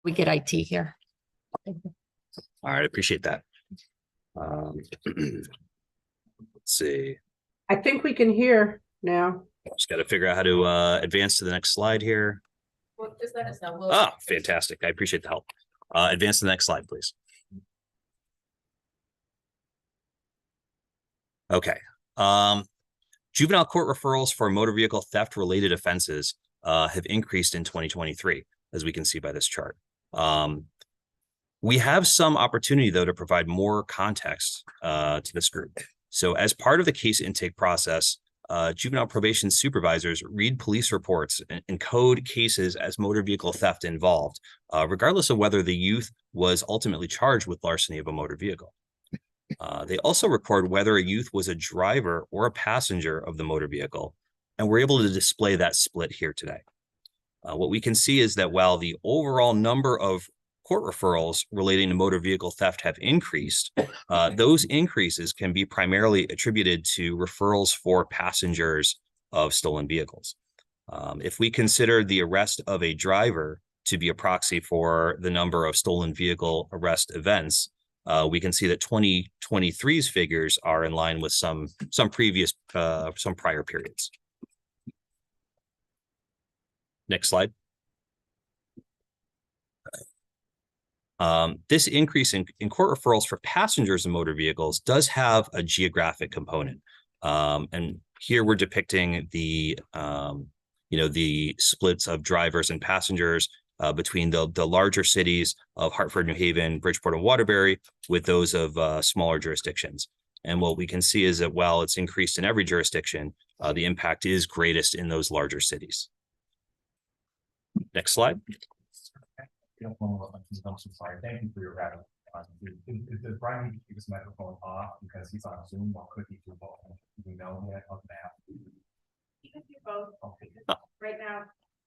We get IT here. All right, appreciate that. Let's see. I think we can hear now. Just got to figure out how to advance to the next slide here. Well, just let us know. Ah, fantastic. I appreciate the help. Advance to the next slide, please. Okay. Juvenile court referrals for motor vehicle theft related offenses have increased in 2023, as we can see by this chart. We have some opportunity, though, to provide more context to this group. So as part of the case intake process, juvenile probation supervisors read police reports and code cases as motor vehicle theft involved, regardless of whether the youth was ultimately charged with larceny of a motor vehicle. They also record whether a youth was a driver or a passenger of the motor vehicle, and we're able to display that split here today. What we can see is that while the overall number of court referrals relating to motor vehicle theft have increased, those increases can be primarily attributed to referrals for passengers of stolen vehicles. If we consider the arrest of a driver to be a proxy for the number of stolen vehicle arrest events, we can see that 2023's figures are in line with some prior periods. Next slide. This increase in court referrals for passengers in motor vehicles does have a geographic component. And here we're depicting the splits of drivers and passengers between the larger cities of Hartford, New Haven, Bridgeport, and Waterbury, with those of smaller jurisdictions. And what we can see is that while it's increased in every jurisdiction, the impact is greatest in those larger cities. Next slide. I'm so sorry. Thank you for your rapid response. Does Brian need to keep his microphone off because he's on Zoom, or could he do both? Do we know yet of that? You can do both. Okay. Right now,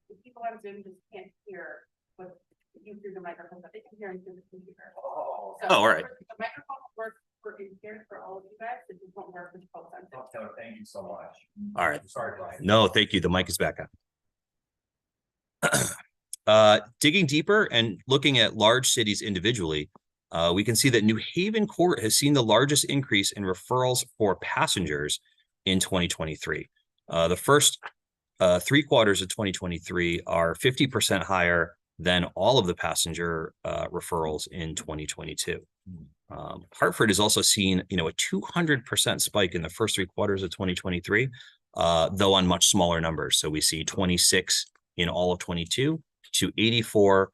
the people on Zoom just can't hear what you through the microphone, but they can hear him through the computer. Oh, all right. The microphone works for in here for all of you guys. It just won't work for both on Zoom. Taylor, thank you so much. All right. Sorry, Brian. No, thank you. The mic is back on. Digging deeper and looking at large cities individually, we can see that New Haven Court has seen the largest increase in referrals for passengers in 2023. The first 3 quarters of 2023 are 50% higher than all of the passenger referrals in 2022. Hartford has also seen, a 200% spike in the first 3 quarters of 2023, though on much smaller numbers. So we see 26 in all of 22 to 84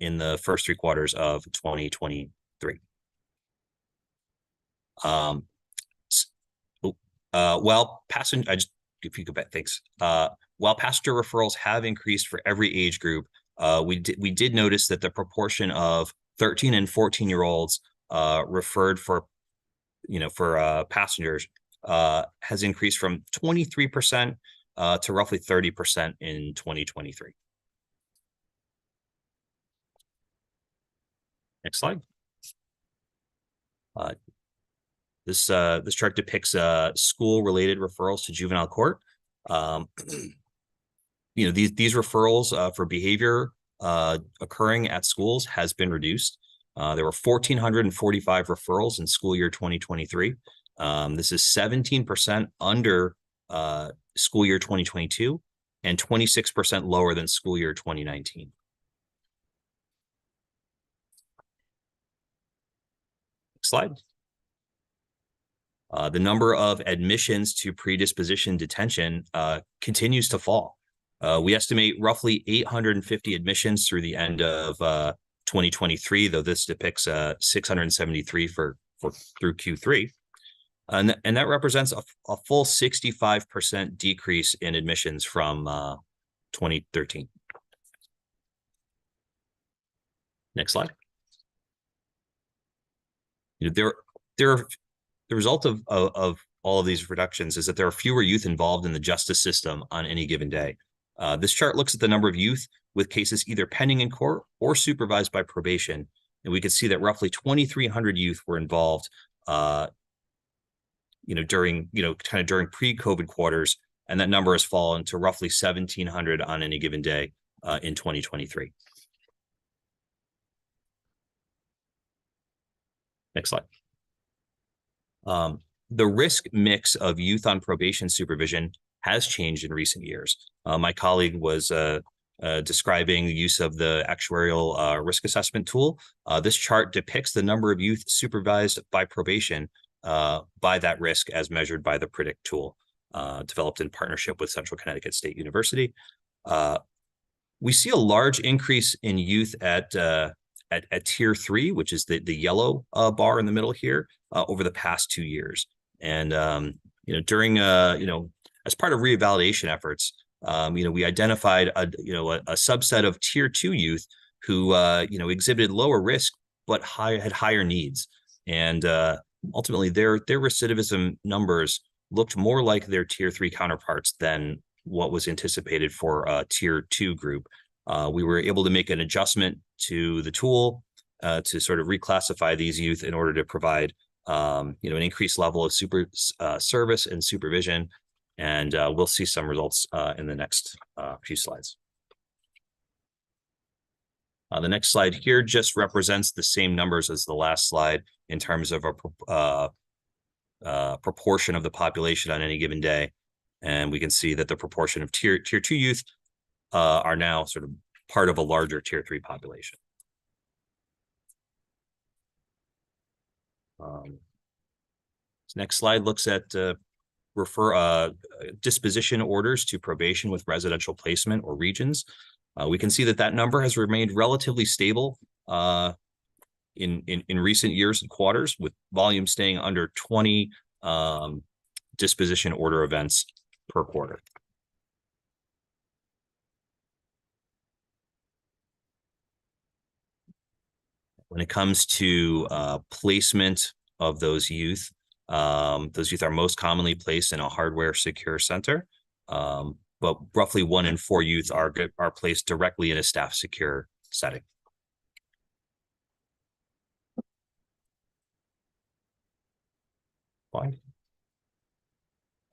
in the first 3 quarters of 2023. While passenger, if you go back, thanks. While passenger referrals have increased for every age group, we did notice that the proportion of 13 and 14-year-olds referred for passengers has increased from 23% to roughly 30% in 2023. Next slide. This chart depicts school-related referrals to juvenile court. These referrals for behavior occurring at schools has been reduced. There were 1,445 referrals in school year 2023. This is 17% under school year 2022 and 26% lower than school year 2019. Slide. The number of admissions to predisposition detention continues to fall. We estimate roughly 850 admissions through the end of 2023, though this depicts 673 through Q3. And that represents a full 65% decrease in admissions from 2013. Next slide. The result of all of these reductions is that there are fewer youth involved in the justice system on any given day. This chart looks at the number of youth with cases either pending in court or supervised by probation, and we can see that roughly 2,300 youth were involved, during pre-COVID quarters, and that number has fallen to roughly 1,700 on any given day in 2023. Next slide. The risk mix of youth on probation supervision has changed in recent years. My colleague was describing the use of the actuarial risk assessment tool. This chart depicts the number of youth supervised by probation by that risk as measured by the PREDICT tool, developed in partnership with Central Connecticut State University. We see a large increase in youth at tier 3, which is the yellow bar in the middle here, over the past 2 years. And during as part of revalidation efforts, we identified a subset of tier 2 youth who exhibited lower risk but had higher needs, and ultimately their recidivism numbers looked more like their tier 3 counterparts than what was anticipated for a tier 2 group. We were able to make an adjustment to the tool to sort of reclassify these youth in order to provide an increased level of service and supervision, and we'll see some results in the next few slides. The next slide here just represents the same numbers as the last slide in terms of a proportion of the population on any given day, and we can see that the proportion of tier 2 youth are now sort of part of a larger tier 3 population. This next slide looks at disposition orders to probation with residential placement or regions. We can see that number has remained relatively stable in recent years and quarters, with volume staying under 20 disposition order events per quarter. When it comes to placement of those youth are most commonly placed in a hardware secure center, but roughly 1 in 4 youth are placed directly in a staff secure setting. Fine.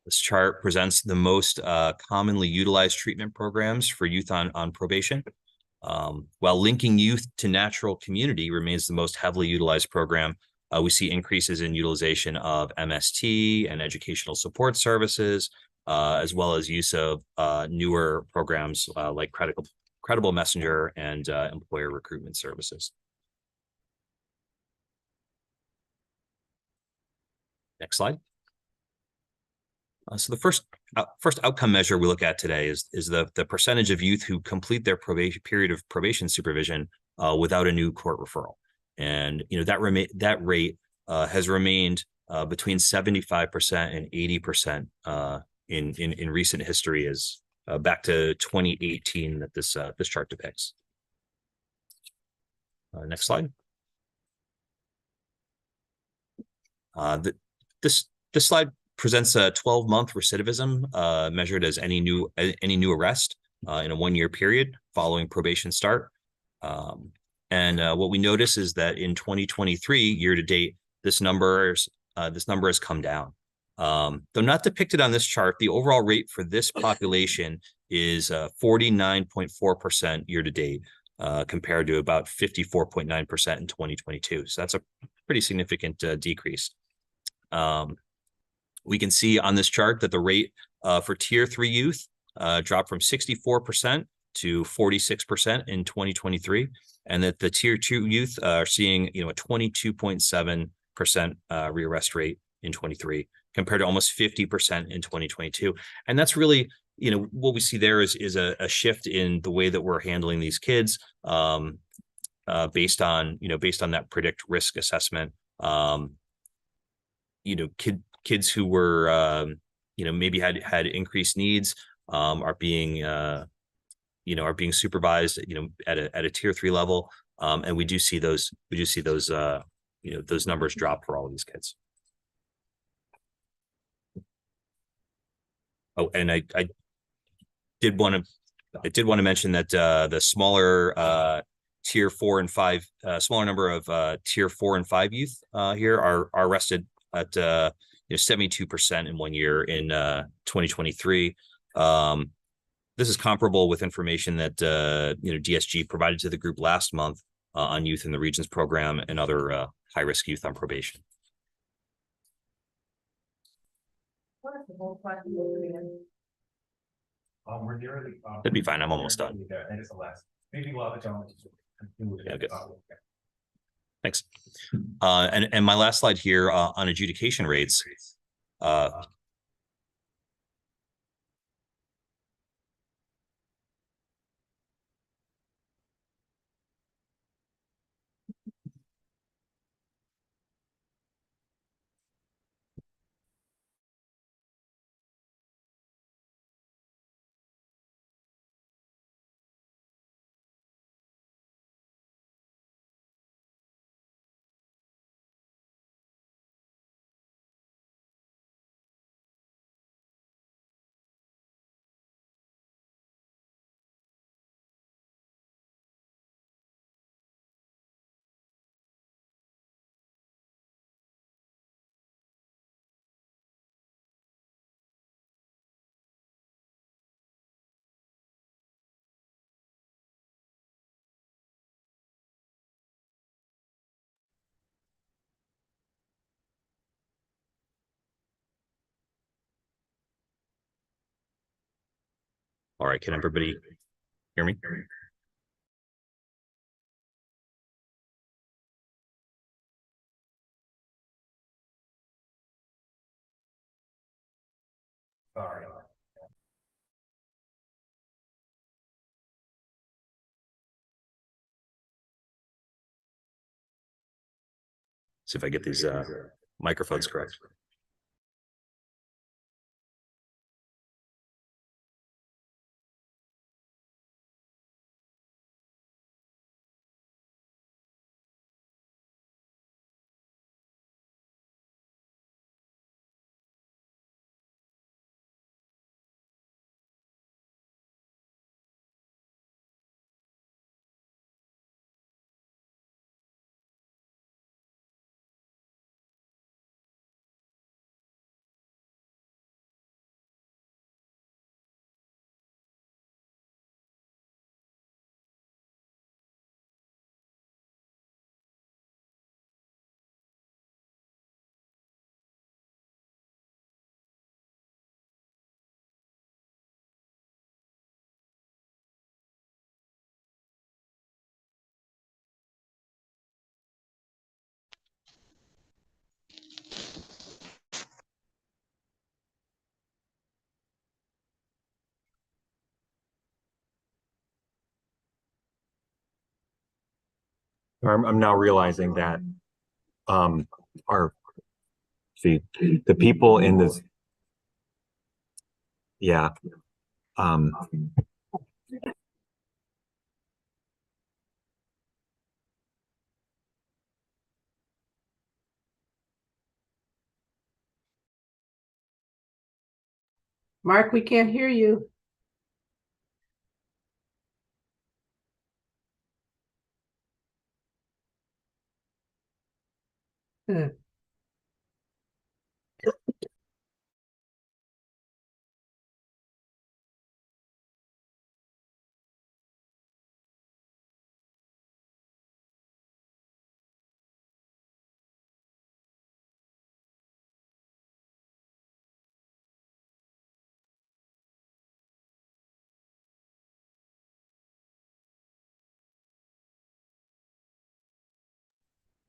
This chart presents the most commonly utilized treatment programs for youth on probation. While linking youth to natural community remains the most heavily utilized program, we see increases in utilization of MST and educational support services, as well as use of newer programs like Credible Messenger and employer recruitment services. Next slide. So the first outcome measure we look at today is the percentage of youth who complete their period of probation supervision without a new court referral, and that rate has remained between 75% and 80% in recent history, as back to 2018 that this chart depicts. Next slide. This slide presents a 12-month recidivism measured as any new arrest in a 1-year period following probation start. And what we notice is that in 2023, year to date, this number has come down. Though not depicted on this chart, the overall rate for this population is 49.4% year to date, compared to about 54.9% in 2022. So that's a pretty significant decrease. We can see on this chart that the rate for tier 3 youth dropped from 64% to 46% in 2023, and that the tier 2 youth are seeing a 22.7% rearrest rate in 23, compared to almost 50% in 2022. And that's really, what we see there is a shift in the way that we're handling these kids, based on that PREDICT risk assessment. Kids who were maybe had increased needs are being supervised at a tier 3 level, and we do see those numbers drop for all of these kids. Oh, and I did want to mention that the smaller tier 4 and 5, smaller number of tier 4 and 5 youth here are arrested at 72% in 1 year in 2023. This is comparable with information that DSG provided to the group last month on youth in the regions program and other high-risk youth on probation. We're nearly. That'd be fine. I'm almost done. And it's the last. Maybe we'll have a gentleman. Yeah, good. Thanks. And my last slide here on adjudication rates. All right, can everybody hear me? Sorry. See if I get these microphones correct. I'm now realizing that our the people in this, yeah, Mark, we can't hear you. Hmm.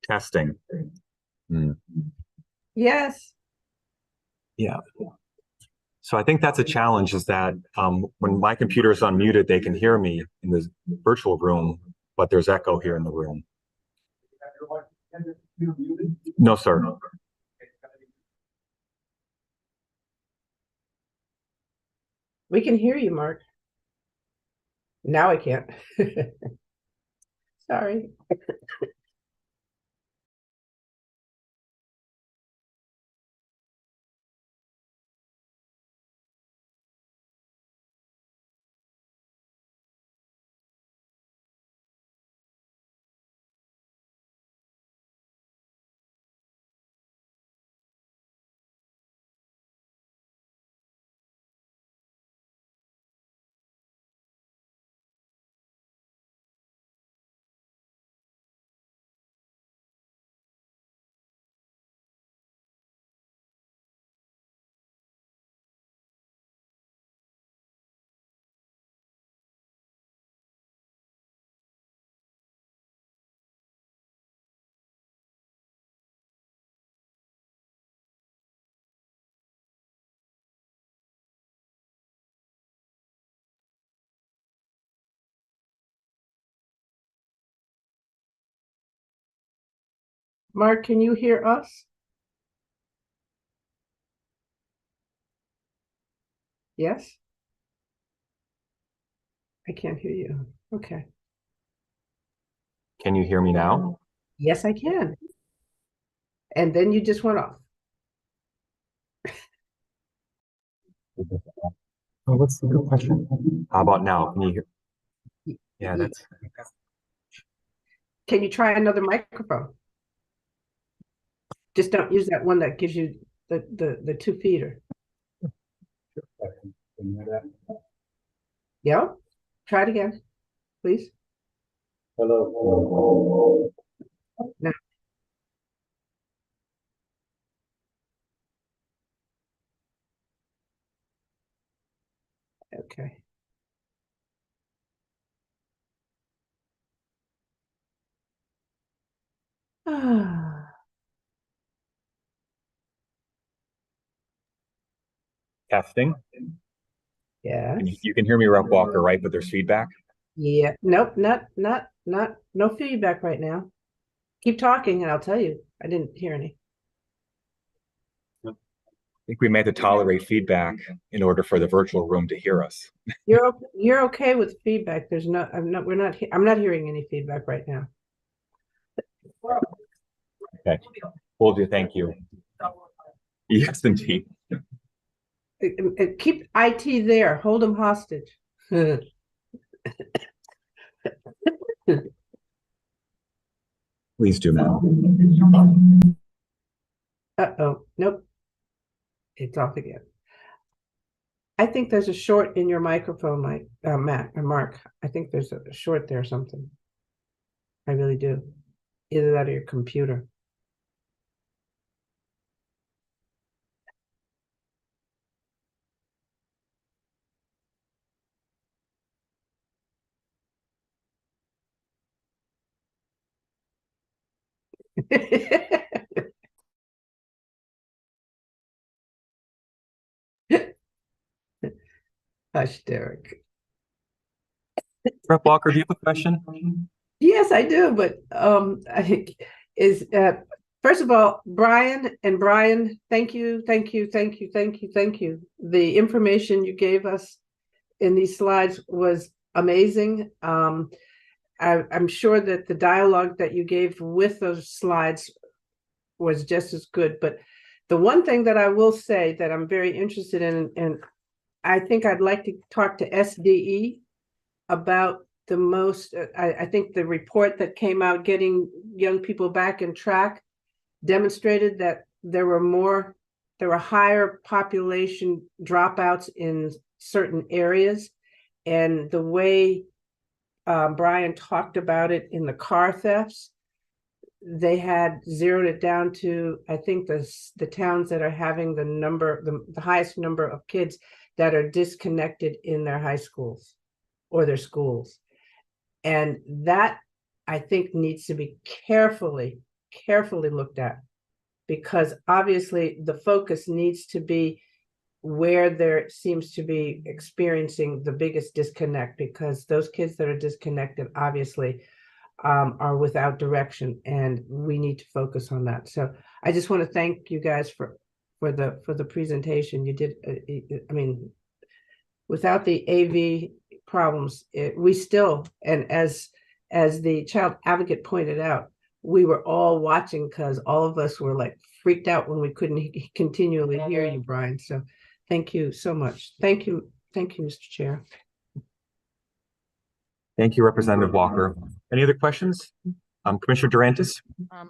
Testing. Hmm. Yes. Yeah. So I think that's a challenge, is that when my computer is unmuted, they can hear me in the virtual room, but there's echo here in the room. No, sir. We can hear you, Mark. Now I can't. Sorry. Mark, can you hear us? Yes? I can't hear you. Okay. Can you hear me now? Yes, I can. And then you just went off. Oh, what's the good question? How about now? Can you hear? Yeah, that's. Can you try another microphone? Just don't use that one that gives you the 2 feeder. Yeah. Try it again, please. Hello. No. Okay. Testing. Yeah. You can hear me, Rep Walker, right? But there's feedback. Yeah. Nope. No feedback right now. Keep talking and I'll tell you. I didn't hear any. I think we may have to tolerate feedback in order for the virtual room to hear us. You're okay with feedback. There's no, I'm not hearing any feedback right now. Okay. Will do. Thank you. Yes, indeed. Keep IT there. Hold them hostage. Please do, ma'am. Uh-oh. Nope. It's off again. I think there's a short in your microphone, Matt or Mark. I think there's a short there or something. I really do. Either that or your computer. Hush, Derek. Rep Walker, do you have a question? Yes, I do, but I think is first of all, Brian, thank you. The information you gave us in these slides was amazing. I'm sure that the dialogue that you gave with those slides was just as good. But the one thing that I will say that I'm very interested in, and I think I'd like to talk to SDE about the most, I think the report that came out, getting young people back in track, demonstrated that there were higher population dropouts in certain areas. And the way Brian talked about it in the car thefts, they had zeroed it down to, I think the towns that are having the highest number of kids that are disconnected in their high schools or their schools. And that, I think, needs to be carefully looked at, because obviously the focus needs to be where there seems to be experiencing the biggest disconnect, because those kids that are disconnected obviously are without direction, and we need to focus on that. So I just want to thank you guys for the presentation you did. I mean, without the AV problems, we still, and as the child advocate pointed out, we were all watching because all of us were like freaked out when we couldn't continually hear you, Brian. So thank you so much. Thank you, Mr. Chair. Thank you, Representative Walker. Any other questions? Commissioner Durantis?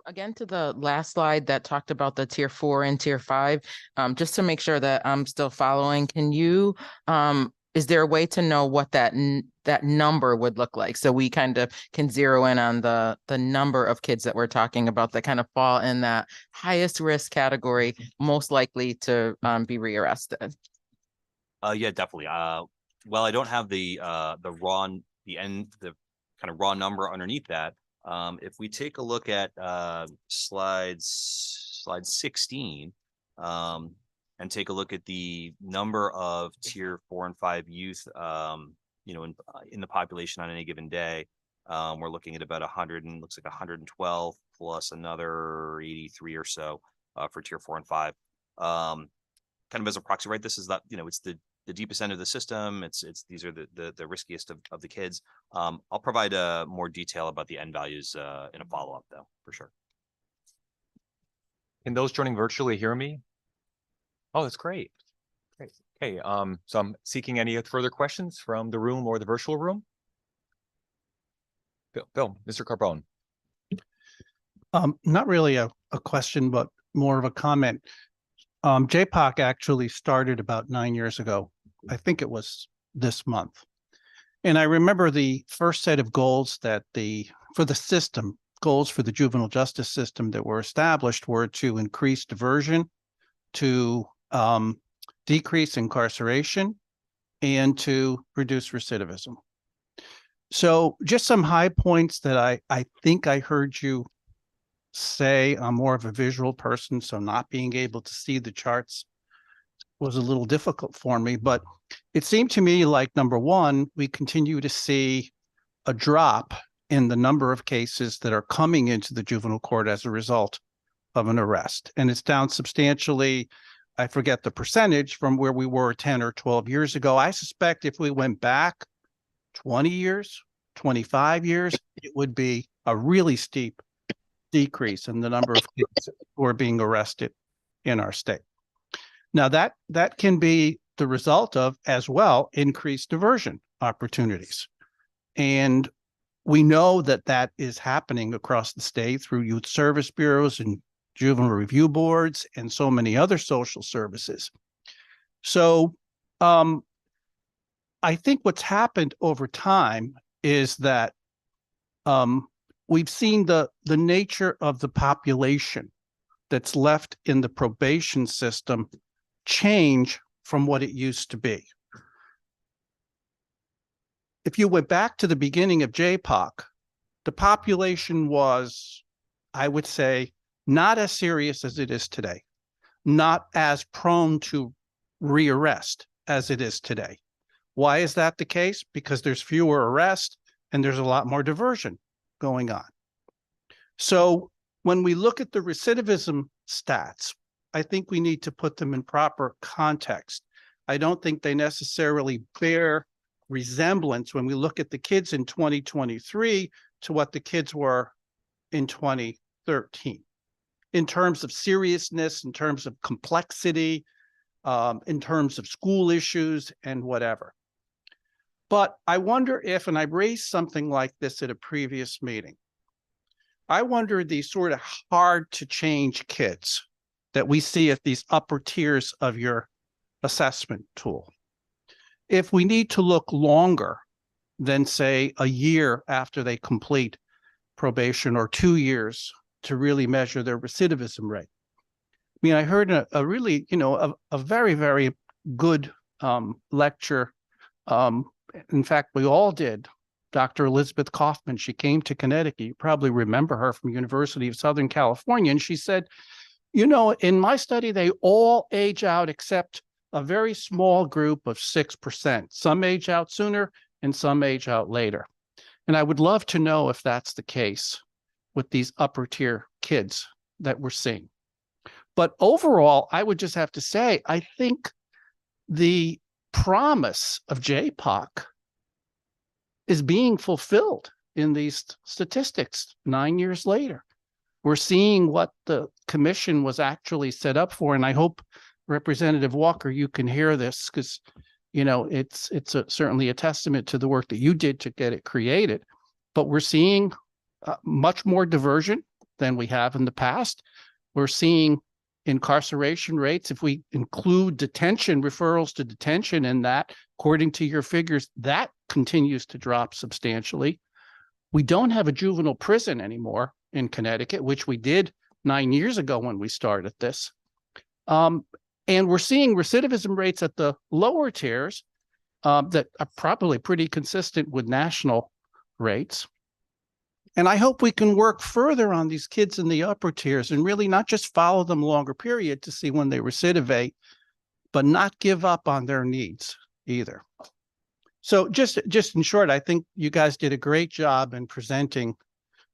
Again, to the last slide that talked about the tier 4 and tier 5, just to make sure that I'm still following, can you, is there a way to know what that number would look like? So we kind of can zero in on the number of kids that we're talking about that kind of fall in that highest risk category, most likely to be rearrested. Yeah, definitely. Well, I don't have the kind of raw number underneath that. If we take a look at slide 16, and take a look at the number of tier 4 and 5 youth, in the population on any given day, We're looking at about 100 and looks like 112 plus another 83 or so for tier 4 and 5. Kind of as a proxy, right? This is not, it's the deepest end of the system. These are the riskiest of the kids. I'll provide more detail about the end values in a follow-up though, for sure. Can those joining virtually hear me? Oh, that's great. Great. Okay, so I'm seeking any further questions from the room or the virtual room. Bill, Mr. Carbone. Not really a question, but more of a comment. JPOC actually started about 9 years ago. I think it was this month. And I remember the first set of goals that for the system, goals for the juvenile justice system that were established were to increase diversion, to decrease incarceration, and to reduce recidivism. So just some high points that I think I heard you say. I'm more of a visual person, so not being able to see the charts was a little difficult for me, but it seemed to me like, number one, we continue to see a drop in the number of cases that are coming into the juvenile court as a result of an arrest. And it's down substantially. I forget the percentage from where we were 10 or 12 years ago. I suspect if we went back 20 years, 25 years, it would be a really steep decrease in the number of kids who are being arrested in our state. Now that can be the result of, as well, increased diversion opportunities. And we know that that is happening across the state through youth service bureaus and juvenile review boards and so many other social services. So I think what's happened over time is that we've seen the nature of the population that's left in the probation system change from what it used to be. If you went back to the beginning of JPOC, the population was, I would say, not as serious as it is today, not as prone to rearrest as it is today. Why is that the case? Because there's fewer arrests and there's a lot more diversion going on. So when we look at the recidivism stats, I think we need to put them in proper context. I don't think they necessarily bear resemblance when we look at the kids in 2023 to what the kids were in 2013. In terms of seriousness, in terms of complexity, in terms of school issues and whatever. But I wonder if, and I raised something like this at a previous meeting, I wonder these sort of hard to change kids that we see at these upper tiers of your assessment tool, if we need to look longer than, say, a year after they complete probation or 2 years to really measure their recidivism rate. I mean, I heard a really, a very, very good lecture. In fact, we all did. Dr. Elizabeth Kaufman, she came to Connecticut. You probably remember her from University of Southern California. And she said, in my study, they all age out except a very small group of 6%. Some age out sooner and some age out later. And I would love to know if that's the case with these upper tier kids that we're seeing. But overall, I would just have to say, I think the promise of JPOC is being fulfilled in these statistics 9 years later. We're seeing what the commission was actually set up for. And I hope, Representative Walker, you can hear this because, it's certainly a testament to the work that you did to get it created. But we're seeing much more diversion than we have in the past. We're seeing incarceration rates, if we include detention, referrals to detention in that, according to your figures, that continues to drop substantially. We don't have a juvenile prison anymore in Connecticut, which we did 9 years ago when we started this. And we're seeing recidivism rates at the lower tiers that are probably pretty consistent with national rates. And I hope we can work further on these kids in the upper tiers and really not just follow them longer period to see when they recidivate, but not give up on their needs either. So just in short, I think you guys did a great job in presenting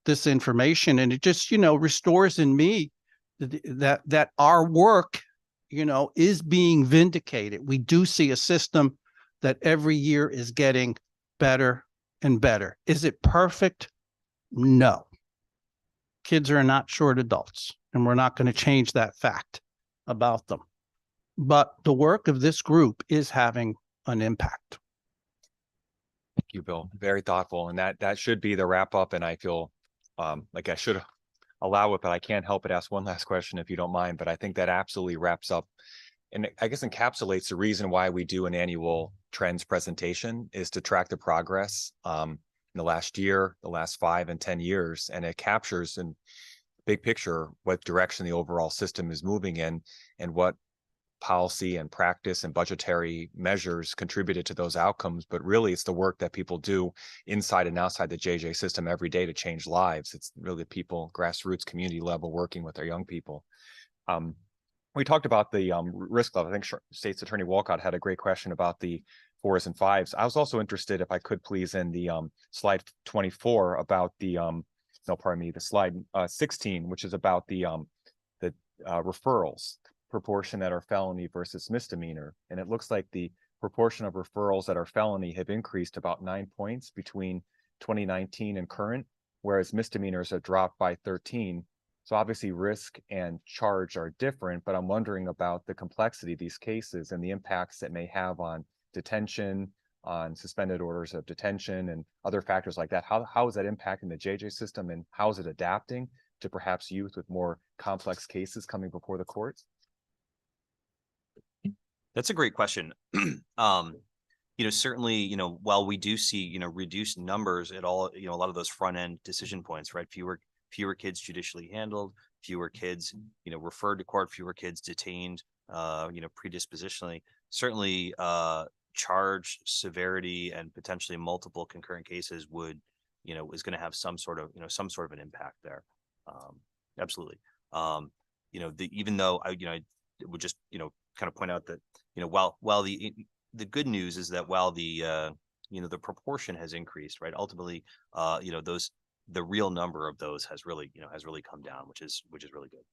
this information, and it just, restores in me that our work, is being vindicated. We do see a system that every year is getting better and better. Is it perfect? No. Kids are not short adults, and we're not going to change that fact about them. But the work of this group is having an impact. Thank you, Bill. Very thoughtful. And that should be the wrap up. And I feel like I should allow it, but I can't help but ask one last question if you don't mind. But I think that absolutely wraps up and I guess encapsulates the reason why we do an annual trends presentation is to track the progress in the last year, the last 5 and 10 years. And it captures in big picture what direction the overall system is moving in and what policy and practice and budgetary measures contributed to those outcomes. But really, it's the work that people do inside and outside the JJ system every day to change lives. It's really people, grassroots, community level, working with our young people. We talked about the risk level. I think State's Attorney Walcott had a great question about the 4s and 5s. I was also interested, if I could please, in the slide 24 about the, the slide 16, which is about the referrals proportion that are felony versus misdemeanor. And it looks like the proportion of referrals that are felony have increased about 9 points between 2019 and current, whereas misdemeanors have dropped by 13. So obviously risk and charge are different, but I'm wondering about the complexity of these cases and the impacts that may have on detention, on suspended orders of detention and other factors like that. How is that impacting the JJ system, and how is it adapting to perhaps youth with more complex cases coming before the courts? That's a great question. Certainly, while we do see, reduced numbers at all, a lot of those front end decision points, right? Fewer kids judicially handled, fewer kids, referred to court, fewer kids detained, predispositionally. Certainly, charge severity and potentially multiple concurrent cases would, is going to have some sort of an impact there. Absolutely. Even though I would just, kind of point out that, while the good news is that while the proportion has increased, right, ultimately, the real number of those has really come down, which is really good.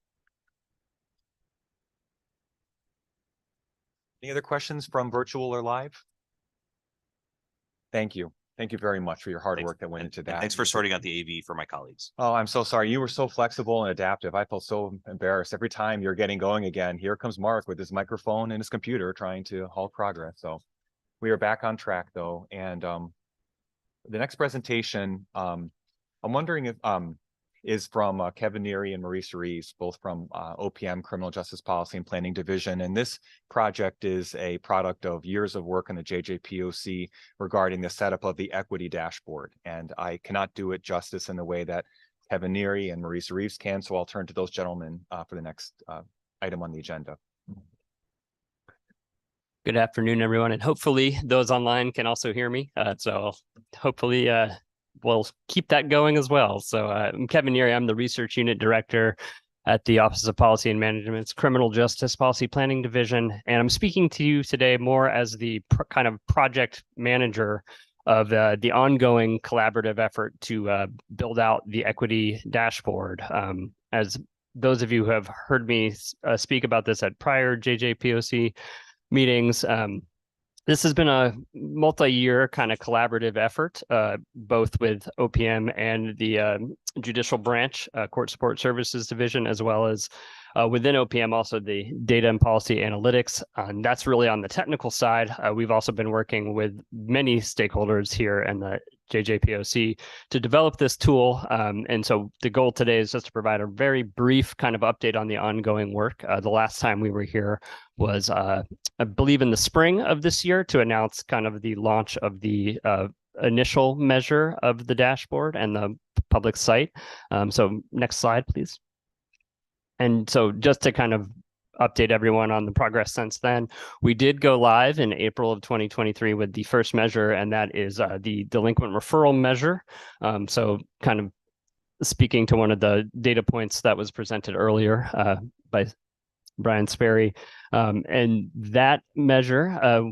Any other questions from virtual or live? Thank you. Thank you very much for your hard work that went into that. Thanks for sorting out the AV for my colleagues. Oh, I'm so sorry. You were so flexible and adaptive. I felt so embarrassed. Every time you're getting going again, here comes Mark with his microphone and his computer trying to halt progress. So we are back on track though. And the next presentation, I'm wondering if is from Kevin Neary and Maurice Reeves, both from OPM, Criminal Justice Policy and Planning Division. And this project is a product of years of work in the JJPOC regarding the setup of the equity dashboard. And I cannot do it justice in the way that Kevin Neary and Maurice Reeves can, so I'll turn to those gentlemen for the next item on the agenda. Good afternoon, everyone, and hopefully those online can also hear me. So hopefully we'll keep that going as well. So I'm Kevin Neary. I'm the Research Unit Director at the Office of Policy and Management's Criminal Justice Policy Planning Division. And I'm speaking to you today more as the kind of project manager of the ongoing collaborative effort to build out the equity dashboard. As those of you who have heard me speak about this at prior JJPOC meetings, this has been a multi-year kind of collaborative effort, both with OPM and the Judicial Branch, Court Support Services Division, as well as within OPM, also the Data and Policy Analytics. And that's really on the technical side. We've also been working with many stakeholders here in the JJPOC to develop this tool. And so the goal today is just to provide a very brief kind of update on the ongoing work. The last time we were here was, I believe, in the spring of this year to announce kind of the launch of the initial measure of the dashboard and the public site. So next slide, please. And so just to kind of update everyone on the progress since then, we did go live in April of 2023 with the first measure, and that is the delinquent referral measure. So kind of speaking to one of the data points that was presented earlier by Brian Sperry. And that measure,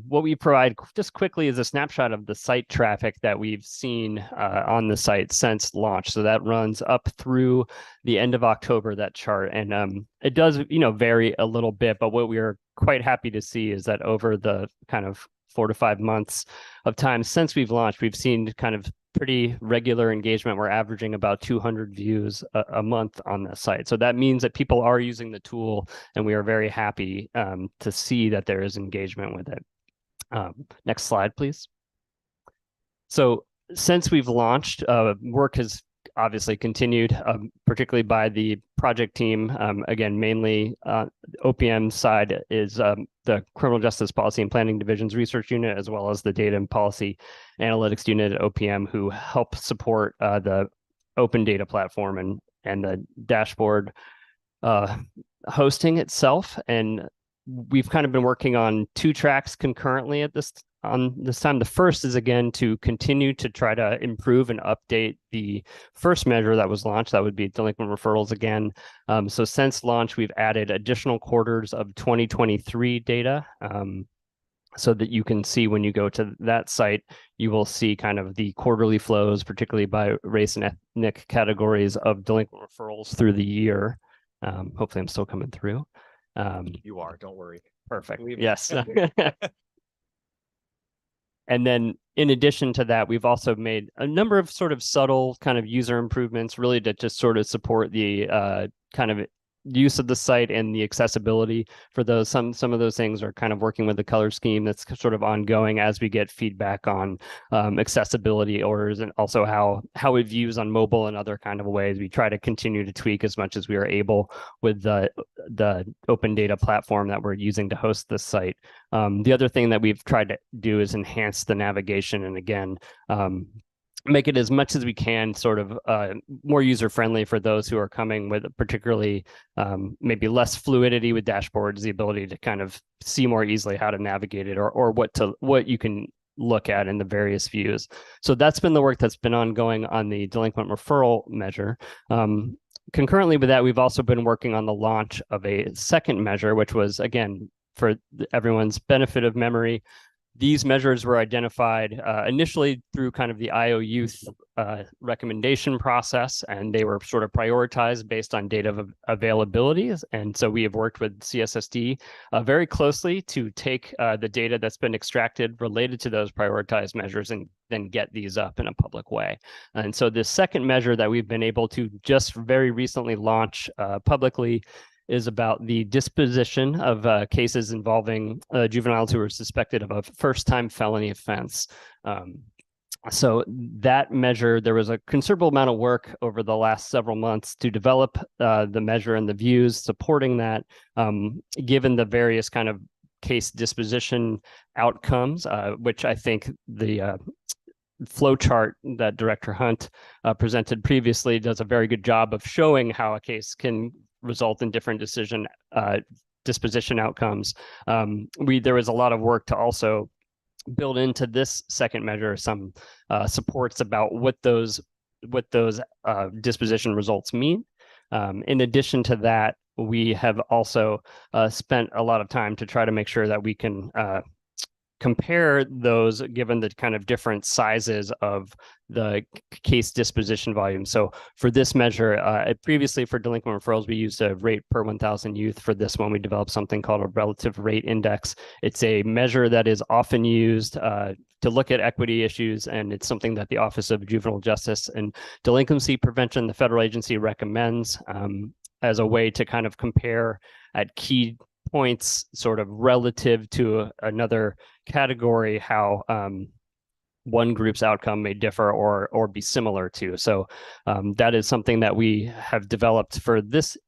what we provide just quickly is a snapshot of the site traffic that we've seen on the site since launch. So that runs up through the end of October, that chart. And it does, vary a little bit, but what we are quite happy to see is that over the kind of 4 to 5 months of time since we've launched, we've seen kind of pretty regular engagement. We're averaging about 200 views a month on the site. So that means that people are using the tool, and we are very happy to see that there is engagement with it. Next slide, please. So since we've launched, work has obviously continued, particularly by the project team. Again, mainly OPM side is the Criminal Justice Policy and Planning Division's research unit, as well as the Data and Policy Analytics unit at OPM, who help support the open data platform and the dashboard hosting itself. And we've kind of been working on 2 tracks concurrently at this time. The first is, again, to continue to try to improve and update the first measure that was launched. That would be delinquent referrals again. So since launch, we've added additional quarters of 2023 data, so that you can see when you go to that site, you will see kind of the quarterly flows, particularly by race and ethnic categories of delinquent referrals through the year. Hopefully I'm still coming through. You are, don't worry. Perfect. Yes. And then in addition to that, we've also made a number of sort of subtle kind of user improvements, really to just sort of support the kind of use of the site and the accessibility for those. Some of those things are kind of working with the color scheme that's sort of ongoing as we get feedback on accessibility orders, and also how it views on mobile and other kind of ways. We try to continue to tweak as much as we are able with the open data platform that we're using to host this site. The other thing that we've tried to do is enhance the navigation, and again, make it as much as we can sort of more user-friendly for those who are coming with particularly maybe less fluidity with dashboards, the ability to kind of see more easily how to navigate it, or what you can look at in the various views. So that's been the work that's been ongoing on the delinquent referral measure. Concurrently with that, we've also been working on the launch of a second measure, which was, again, for everyone's benefit of memory, these measures were identified initially through kind of the IO Youth recommendation process, and they were sort of prioritized based on data availability. And so we have worked with CSSD very closely to take the data that's been extracted related to those prioritized measures and then get these up in a public way. And so the second measure that we've been able to just very recently launch publicly is about the disposition of cases involving juveniles who are suspected of a first-time felony offense. So that measure, there was a considerable amount of work over the last several months to develop the measure and the views supporting that, given the various kind of case disposition outcomes, which I think the flow chart that Director Hunt presented previously does a very good job of showing how a case can result in different disposition outcomes. There was a lot of work to also build into this second measure some supports about what those disposition results mean. In addition to that, we have also spent a lot of time to try to make sure that we can compare those given the kind of different sizes of the case disposition volume. So for this measure, previously for delinquent referrals, we used a rate per 1,000 youth. For this one, we developed something called a relative rate index. It's a measure that is often used to look at equity issues, and it's something that the Office of Juvenile Justice and Delinquency Prevention, the federal agency, recommends as a way to kind of compare at key points sort of relative to another category how one group's outcome may differ or be similar to. So that is something that we have developed for this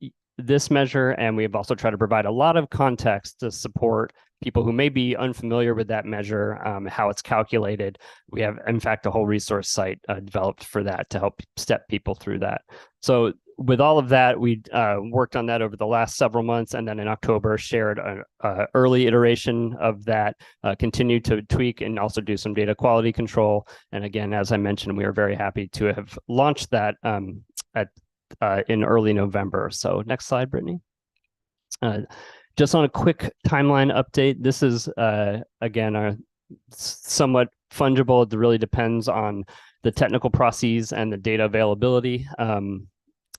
measure, and we have also tried to provide a lot of context to support people who may be unfamiliar with that measure, how it's calculated. We have, in fact, a whole resource site developed for that to help step people through that. So with all of that, we worked on that over the last several months, and then in October shared an early iteration of that, continued to tweak and also do some data quality control. And again, as I mentioned, we are very happy to have launched that in early November. So next slide, Brittany. just on a quick timeline update, this is again somewhat fungible. It really depends on the technical processes and the data availability.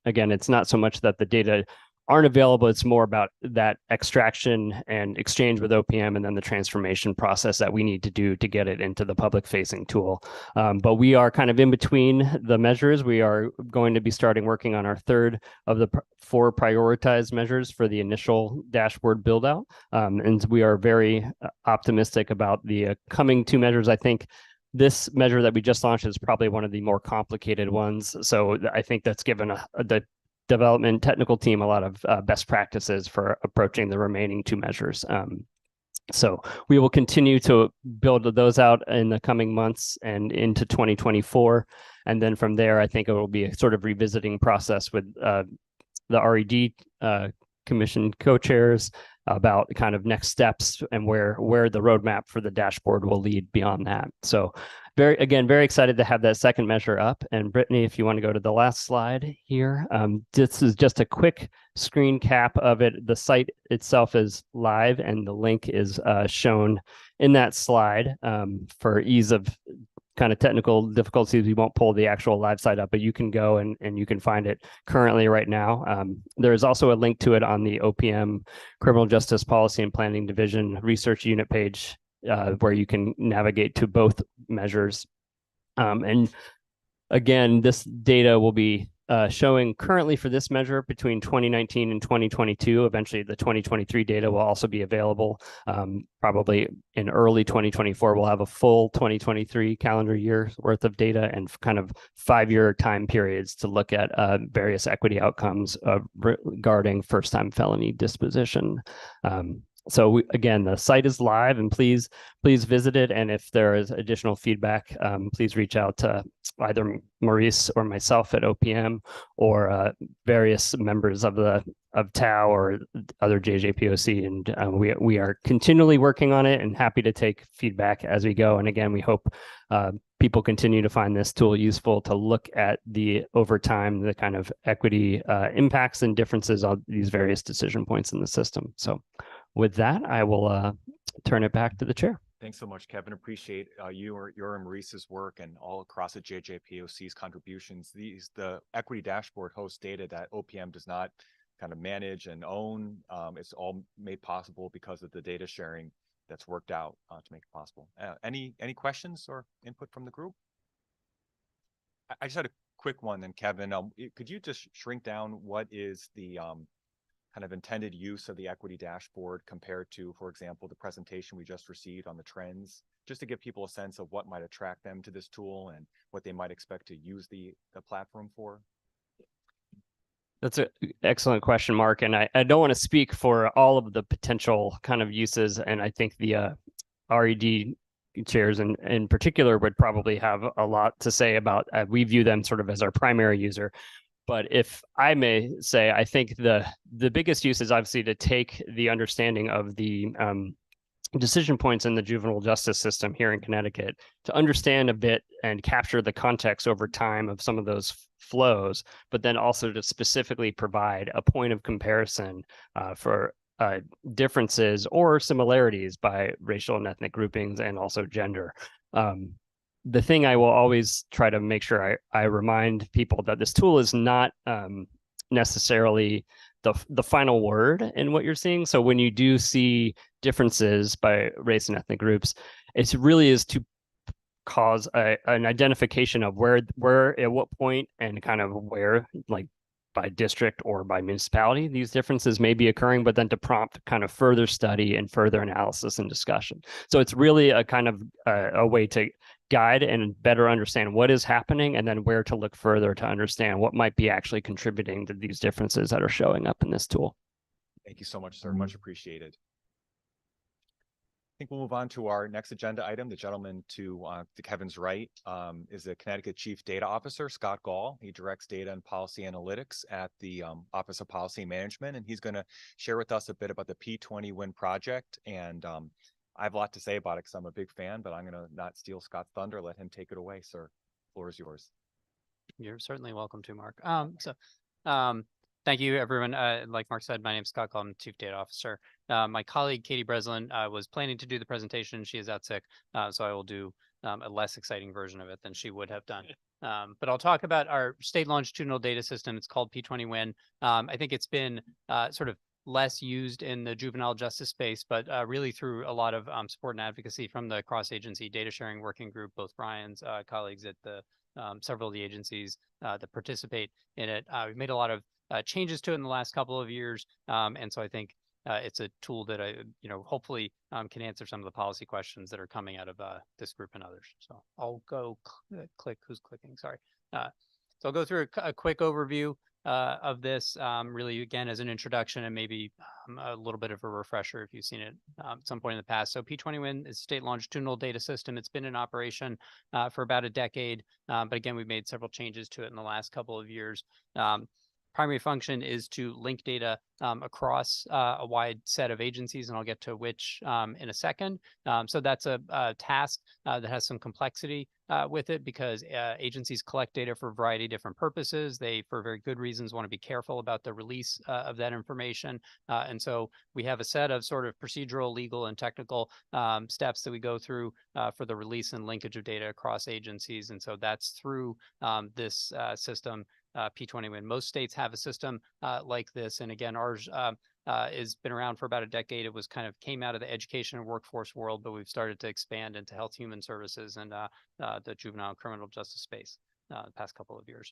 Again, it's not so much that the data aren't available, it's more about that extraction and exchange with OPM and then the transformation process that we need to do to get it into the public facing tool. But we are kind of in between the measures. We are going to be starting working on our third of the 4 prioritized measures for the initial dashboard build out. And we are very optimistic about the coming 2 measures. I think this measure that we just launched is probably one of the more complicated ones. So I think that's given the development technical team a lot of best practices for approaching the remaining 2 measures. So we will continue to build those out in the coming months and into 2024. And then from there, I think it will be a sort of revisiting process with the RED commission co-chairs about kind of next steps and where the roadmap for the dashboard will lead beyond that. So very excited to have that second measure up. And Brittany, if you want to go to the last slide here, this is just a quick screen cap of it. The site itself is live and the link is shown in that slide for ease of kind of technical difficulties. We won't pull the actual live site up, but you can go and you can find it currently right now. There is also a link to it on the OPM Criminal Justice Policy and Planning Division Research Unit page where you can navigate to both measures. And again, this data will be showing currently for this measure between 2019 and 2022. Eventually, the 2023 data will also be available. Probably in early 2024, we'll have a full 2023 calendar year worth of data and kind of 5-year time periods to look at various equity outcomes regarding first-time felony disposition. So again, the site is live and please visit it. And if there is additional feedback, please reach out to either Maurice or myself at OPM or various members of TAO or other JJPOC. And we are continually working on it and happy to take feedback as we go. And again, we hope people continue to find this tool useful to look at over time, the kind of equity impacts and differences on these various decision points in the system. So with that, I will turn it back to the chair. Thanks so much, Kevin. Appreciate your and Maurice's work and all across the JJPOC's contributions. The equity dashboard hosts data that OPM does not kind of manage and own. It's all made possible because of the data sharing that's worked out to make it possible. Any questions or input from the group? I just had a quick one then, Kevin. Could you just shrink down what is the kind of intended use of the equity dashboard compared to, for example, the presentation we just received on the trends, just to give people a sense of what might attract them to this tool and what they might expect to use the platform for? That's an excellent question, Mark. And I don't want to speak for all of the potential kind of uses. And I think the RED chairs in particular would probably have a lot to say about, we view them sort of as our primary user. But if I may say, I think the biggest use is obviously to take the understanding of the decision points in the juvenile justice system here in Connecticut to understand a bit and capture the context over time of some of those flows, but then also to specifically provide a point of comparison for differences or similarities by racial and ethnic groupings and also gender. The thing I will always try to make sure I remind people that this tool is not necessarily the final word in what you're seeing. So when you do see differences by race and ethnic groups, it really is to cause an identification of where at what point and kind of where, like by district or by municipality, these differences may be occurring, but then to prompt kind of further study and further analysis and discussion. So it's really a kind of a way to guide and better understand what is happening and then where to look further to understand what might be actually contributing to these differences that are showing up in this tool. Thank you so much, sir. Much appreciated. I think we'll move on to our next agenda item. The gentleman to Kevin's right is the Connecticut Chief Data Officer, Scott Gall. He directs data and policy analytics at the Office of Policy Management, and he's going to share with us a bit about the P20 WIN project. And I have a lot to say about it because I'm a big fan, but I'm going to not steal Scott's thunder. Let him take it away, sir. The floor is yours. You're certainly welcome to, Mark. Thank you, everyone. Like Mark said, my name is Scott Gall. I'm Chief Data Officer. My colleague Katie Breslin was planning to do the presentation. She is out sick, so I will do a less exciting version of it than she would have done. But I'll talk about our state longitudinal data system. It's called P20WIN. I think it's been sort of less used in the juvenile justice space, but really through a lot of support and advocacy from the cross-agency data sharing working group, both Brian's colleagues at the several of the agencies that participate in it. We've made a lot of changes to it in the last couple of years, and so I think it's a tool that hopefully can answer some of the policy questions that are coming out of this group and others. So I'll go click. Who's clicking? Sorry. So I'll go through a quick overview of this, really again as an introduction and maybe a little bit of a refresher if you've seen it at some point in the past. So P20WIN is a state longitudinal data system. It's been in operation for about a decade, but again, we've made several changes to it in the last couple of years. Primary function is to link data across a wide set of agencies, and I'll get to which in a second. So that's a task that has some complexity with it because agencies collect data for a variety of different purposes. They, for very good reasons, want to be careful about the release of that information. And so we have a set of sort of procedural, legal, and technical steps that we go through for the release and linkage of data across agencies. And so that's through this system. P20WIN. Most states have a system like this, and again, ours has been around for about a decade. It was kind of came out of the education and workforce world, but we've started to expand into health, human services, and the juvenile and criminal justice space the past couple of years.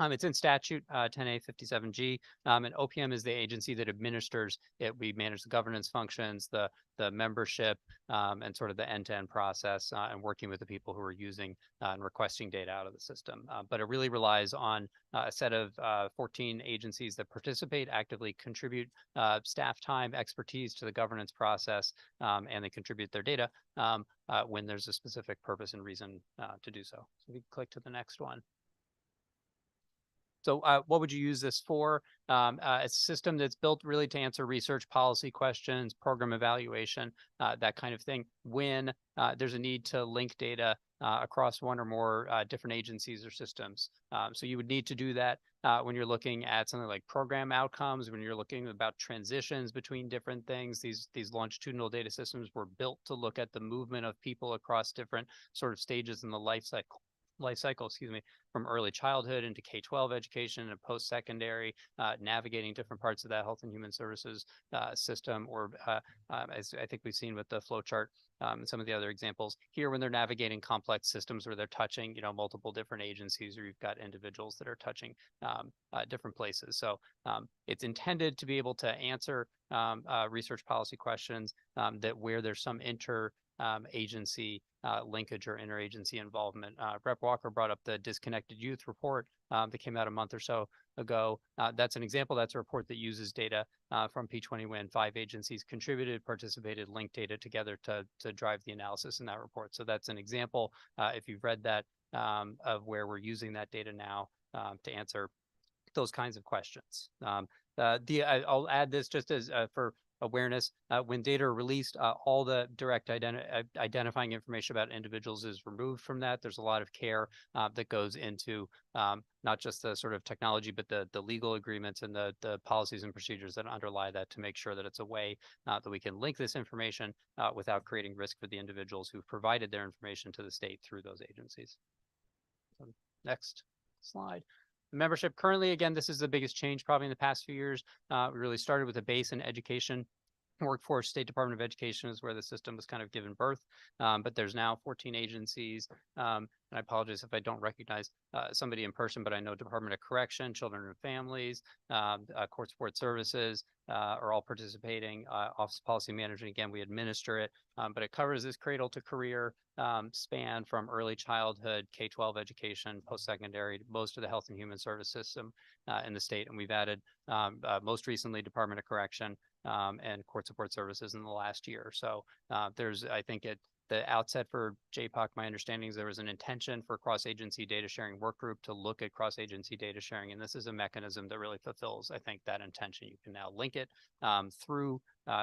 It's in statute 10A 57G, and OPM is the agency that administers it. We manage the governance functions, the membership, and sort of the end-to-end process, and working with the people who are using and requesting data out of the system. But it really relies on a set of 14 agencies that participate, actively contribute staff time, expertise to the governance process, and they contribute their data when there's a specific purpose and reason to do so. So we click to the next one. So what would you use this for? It's a system that's built really to answer research policy questions, program evaluation, that kind of thing. When there's a need to link data across one or more different agencies or systems. So you would need to do that when you're looking at something like program outcomes, when you're looking about transitions between different things. These longitudinal data systems were built to look at the movement of people across different sort of stages in the life cycle, from early childhood into K-12 education and post-secondary, navigating different parts of that health and human services system, or as I think we've seen with the flowchart and some of the other examples here, when they're navigating complex systems where they're touching, multiple different agencies, or you've got individuals that are touching different places. So it's intended to be able to answer research policy questions that where there's some agency linkage or interagency involvement. Rep. Walker brought up the Disconnected Youth report that came out a month or so ago. That's an example. That's a report that uses data from P20WIN. 5 agencies contributed, participated, linked data together to drive the analysis in that report. So that's an example, if you've read that, of where we're using that data now to answer those kinds of questions. I'll add this just as for awareness. When data are released, all the direct identifying information about individuals is removed from that. There's a lot of care that goes into not just the sort of technology, but the legal agreements and the policies and procedures that underlie that to make sure that it's a way that we can link this information without creating risk for the individuals who've provided their information to the state through those agencies. So, next slide. Membership currently, again, this is the biggest change probably in the past few years. We really started with a base in education. Workforce, State Department of Education is where the system was kind of given birth, but there's now 14 agencies. And I apologize if I don't recognize somebody in person, but I know Department of Correction, Children and Families, Court Support Services are all participating. Office of Policy Management, again, we administer it, but it covers this cradle to career span from early childhood, K-12 education, post-secondary, most of the health and human service system in the state. And we've added most recently Department of Correction and Court Support Services in the last year. So there's, I think at the outset for JPOC, my understanding is there was an intention for cross-agency data sharing work group to look at cross-agency data sharing. And this is a mechanism that really fulfills, I think, that intention. You can now link it through,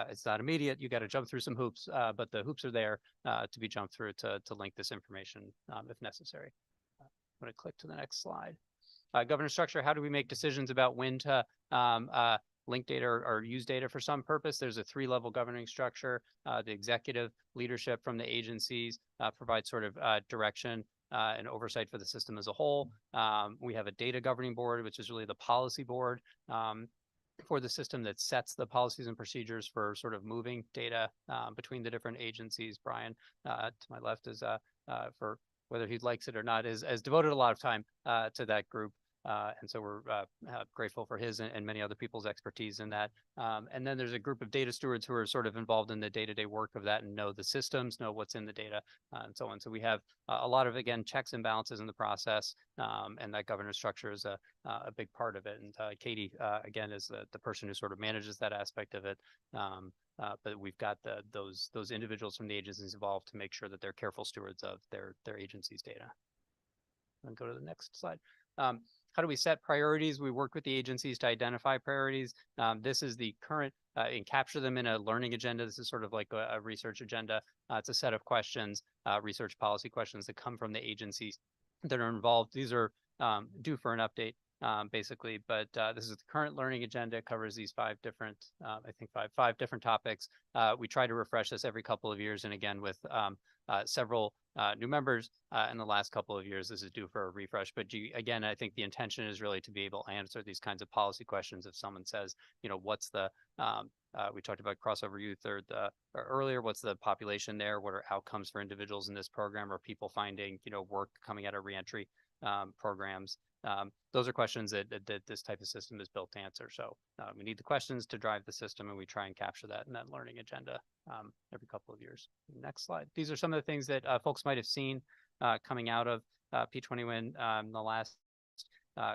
it's not immediate, you got to jump through some hoops, but the hoops are there to be jumped through to link this information if necessary. I'm going to click to the next slide. Governance structure, how do we make decisions about when link data or use data for some purpose. There's a 3-level governing structure. The executive leadership from the agencies provides sort of direction and oversight for the system as a whole. We have a data governing board, which is really the policy board for the system that sets the policies and procedures for sort of moving data between the different agencies. Brian, to my left, is for whether he likes it or not, has devoted a lot of time to that group. And so we're grateful for his and many other people's expertise in that. And then there's a group of data stewards who are sort of involved in the day-to-day work of that and know the systems, know what's in the data, and so on. So we have a lot of, again, checks and balances in the process, and that governance structure is a big part of it. And Katie, again, is the person who sort of manages that aspect of it. But we've got those individuals from the agencies involved to make sure that they're careful stewards of their agency's data. And go to the next slide. How do we set priorities? We work with the agencies to identify priorities. This is the current and capture them in a learning agenda. This is sort of like a research agenda. It's a set of questions, research policy questions that come from the agencies that are involved. These are due for an update, basically, but this is the current learning agenda. It covers these 5 different, I think five different topics. We try to refresh this every couple of years, and again, with several new members in the last couple of years, this is due for a refresh. But again, I think the intention is really to be able to answer these kinds of policy questions. If someone says, you know, what's the we talked about crossover youth or earlier, what's the population there? What are outcomes for individuals in this program? Are people finding, you know, work coming out of reentry programs? Those are questions that this type of system is built to answer. So we need the questions to drive the system, and we try and capture that in that learning agenda every couple of years. Next slide. These are some of the things that folks might have seen coming out of P21 in the last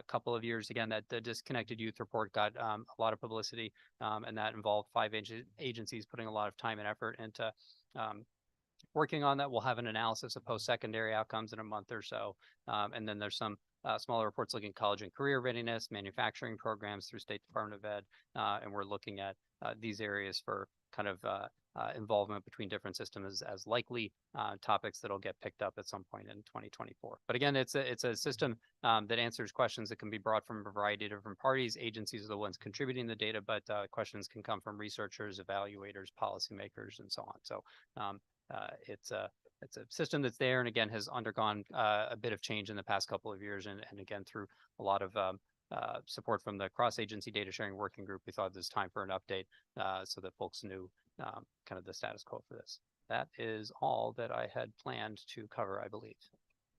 couple of years. Again, that the Disconnected Youth Report got a lot of publicity, and that involved 5 agencies putting a lot of time and effort into working on that. We'll have an analysis of post-secondary outcomes in a month or so. And then there's some smaller reports looking at college and career readiness, manufacturing programs through State Department of Ed. And we're looking at these areas for kind of involvement between different systems as likely topics that'll get picked up at some point in 2024. But again, it's a system that answers questions that can be brought from a variety of different parties. Agencies are the ones contributing the data, but questions can come from researchers, evaluators, policymakers, and so on. So it's a system that's there, and again has undergone a bit of change in the past couple of years, and again through a lot of support from the cross-agency data sharing working group, we thought it was time for an update so that folks knew kind of the status quo for this. That is all that I had planned to cover, I believe.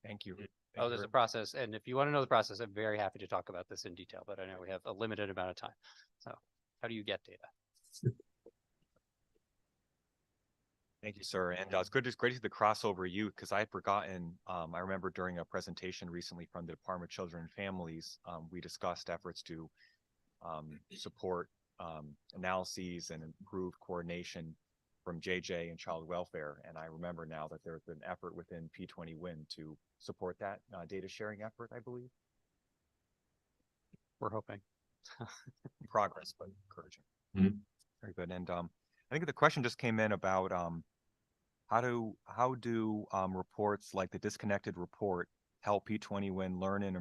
Thank you. Oh, there's a process, and if you want to know the process, I'm very happy to talk about this in detail, but I know we have a limited amount of time. So how do you get data? Thank you, sir. And it's great to see the crossover youth, because I had forgotten. I remember during a presentation recently from the Department of Children and Families, we discussed efforts to support analyses and improve coordination from JJ and child welfare. And I remember now that there's an effort within P20WIN to support that data sharing effort, I believe. We're hoping. Progress, but encouraging. Mm-hmm. Very good. And I think the question just came in about how do reports like the Disconnected Report help P20WIN learn and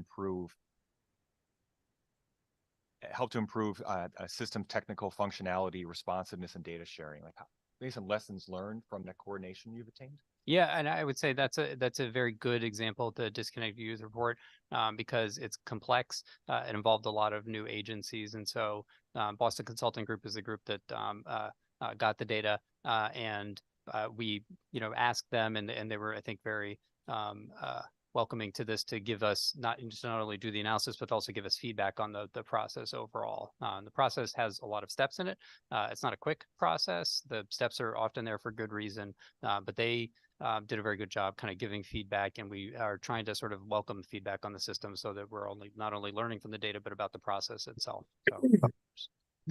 help to improve a system technical functionality, responsiveness, and data sharing? Like maybe some lessons learned from that coordination you've attained? Yeah, and I would say that's a very good example, the Disconnected Youth Report, because it's complex. It involved a lot of new agencies, and so Boston Consulting Group is the group that got the data, and we asked them, and they were, I think, very welcoming to this, to give us not only do the analysis, but also give us feedback on the process overall. The process has a lot of steps in it. It's not a quick process. The steps are often there for good reason, but they did a very good job kind of giving feedback, and we are trying to sort of welcome feedback on the system so that we're not only learning from the data, but about the process itself. So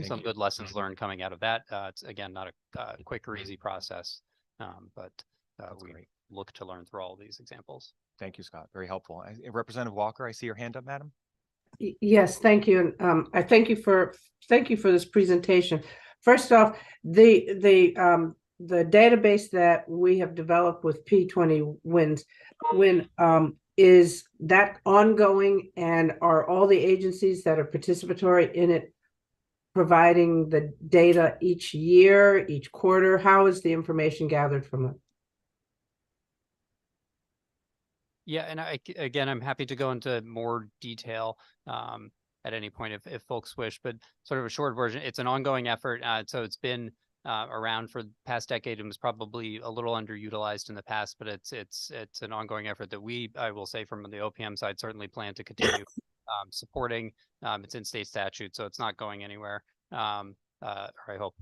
some good lessons learned coming out of that. It's again not a quick or easy process, but we look to learn through all these examples. Thank you, Scott. Very helpful. Representative Walker, I see your hand up, madam. Yes, thank you. And I thank you for this presentation. First off, the database that we have developed with P20WIN, is that ongoing, and are all the agencies that are participatory in it providing the data each year, each quarter? How is the information gathered from it? Yeah, and again, I'm happy to go into more detail at any point if folks wish, but sort of a short version, it's an ongoing effort. So it's been around for the past decade and was probably a little underutilized in the past, but it's an ongoing effort that I will say from the OPM side, certainly plan to continue supporting. It's in state statute, so it's not going anywhere. Or I hope.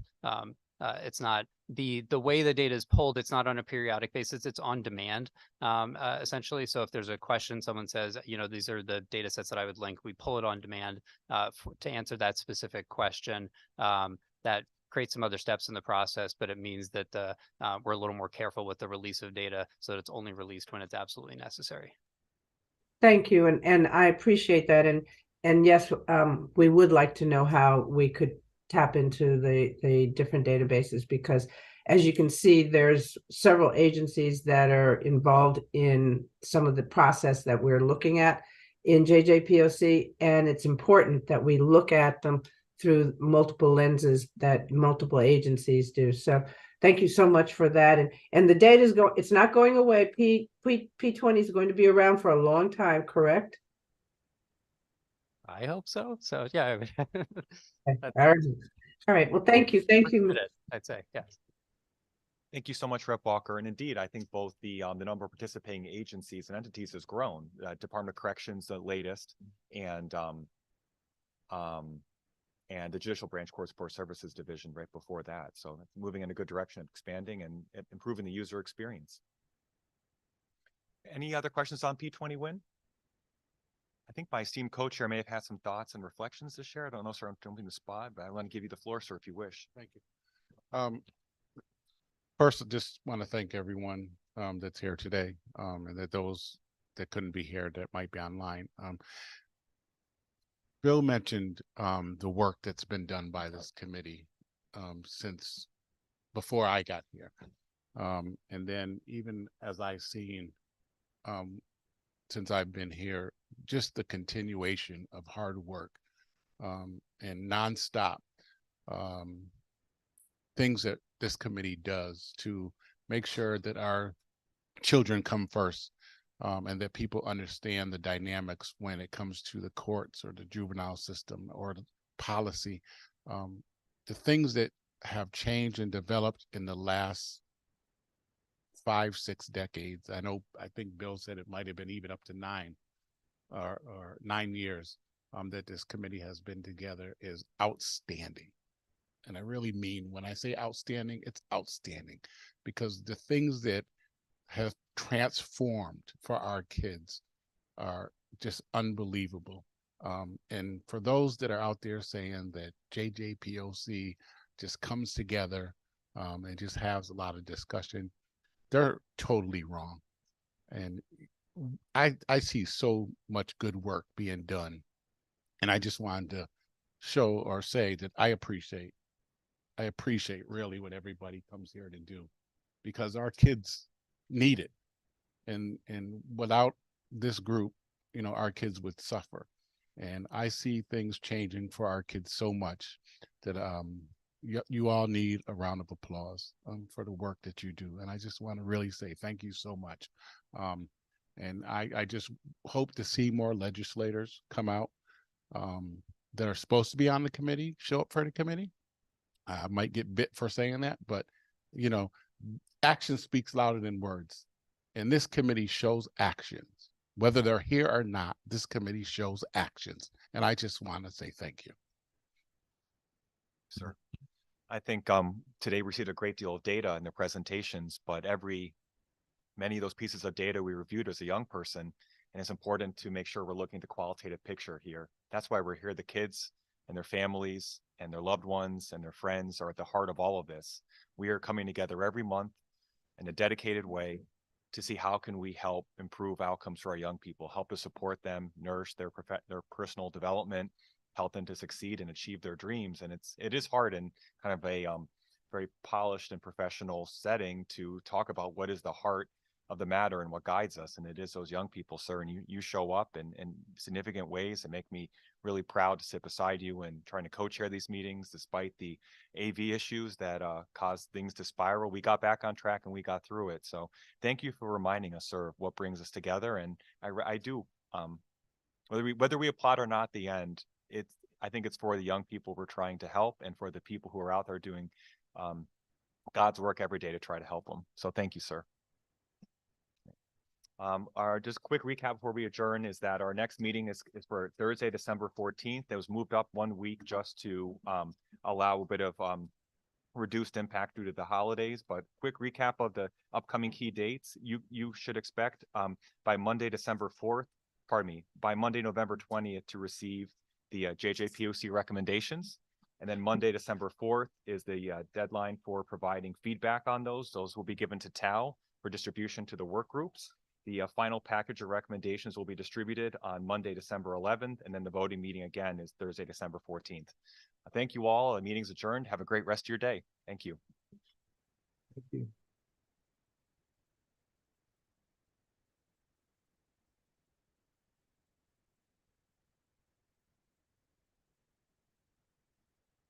It's not the way the data is pulled. It's not on a periodic basis. It's on demand, essentially. So if there's a question, someone says, these are the data sets that I would link. We pull it on demand to answer that specific question. That creates some other steps in the process, but it means that we're a little more careful with the release of data, so that it's only released when it's absolutely necessary. Thank you, and I appreciate that. And yes, we would like to know how we could tap into the different databases, because as you can see, there's several agencies that are involved in some of the process that we're looking at in JJPOC, and it's important that we look at them through multiple lenses that multiple agencies do. So thank you so much for that. And the data is it's not going away. P20 is going to be around for a long time, correct? I hope so. So yeah. All right. Well, thank you. Thank you. I'd say, yes. Thank you so much, Rep. Walker. And indeed, I think both the number of participating agencies and entities has grown. Department of Corrections, the latest, and the Judicial Branch Court Support Services Division right before that. So it's moving in a good direction, expanding and improving the user experience. Any other questions on P20 Win? I think my esteemed co-chair may have had some thoughts and reflections to share. I don't know, sir, I'm jumping the spot, but I want to give you the floor, sir, if you wish. Thank you. First, I just want to thank everyone that's here today, and that those that couldn't be here that might be online. Bill mentioned the work that's been done by this committee since before I got here. And then even as I've seen since I've been here, just the continuation of hard work and nonstop things that this committee does to make sure that our children come first, and that people understand the dynamics when it comes to the courts or the juvenile system or the policy. The things that have changed and developed in the last 5-6 decades. I think Bill said it might have been even up to 9 or 9 years that this committee has been together is outstanding. And I really mean, when I say outstanding, it's outstanding, because the things that have transformed for our kids are just unbelievable. And for those that are out there saying that JJPOC just comes together and just has a lot of discussion, they're totally wrong. And I see so much good work being done. And I just wanted to show or say that I appreciate really what everybody comes here to do, because our kids need it. And without this group, our kids would suffer. And I see things changing for our kids so much that you all need a round of applause for the work that you do. And I just want to really say thank you so much. And I just hope to see more legislators come out that are supposed to be on the committee, show up for the committee. I might get bit for saying that, but action speaks louder than words. And this committee shows actions. Whether they're here or not, this committee shows actions. And I just want to say thank you. Sir, I think today we received a great deal of data in the presentations, but many of those pieces of data we reviewed as a young person, and it's important to make sure we're looking at the qualitative picture here. That's why we're here. The kids and their families and their loved ones and their friends are at the heart of all of this. We are coming together every month in a dedicated way to see how can we help improve outcomes for our young people, help to support them, nourish their personal development, help them to succeed and achieve their dreams. And it is hard in kind of a very polished and professional setting to talk about what is the heart the matter and what guides us. And it is those young people, sir. And you show up in significant ways that make me really proud to sit beside you and trying to co-chair these meetings despite the AV issues that caused things to spiral. We got back on track and we got through it. So thank you for reminding us, sir, of what brings us together. And I do, whether we applaud or not, at the end, I think it's for the young people we're trying to help and for the people who are out there doing God's work every day to try to help them. So thank you, sir. Our just quick recap before we adjourn is that our next meeting is for Thursday, December 14th. It was moved up 1 week just to allow a bit of reduced impact due to the holidays. But quick recap of the upcoming key dates. You should expect by Monday, December 4th, by Monday, November 20th to receive the JJPOC recommendations. And then Monday, December 4th is the deadline for providing feedback on those. Those will be given to TAL for distribution to the work groups. The final package of recommendations will be distributed on Monday, December 11th, and then the voting meeting again is Thursday, December 14th. Thank you all. The meeting's adjourned. Have a great rest of your day. Thank you. Thank you.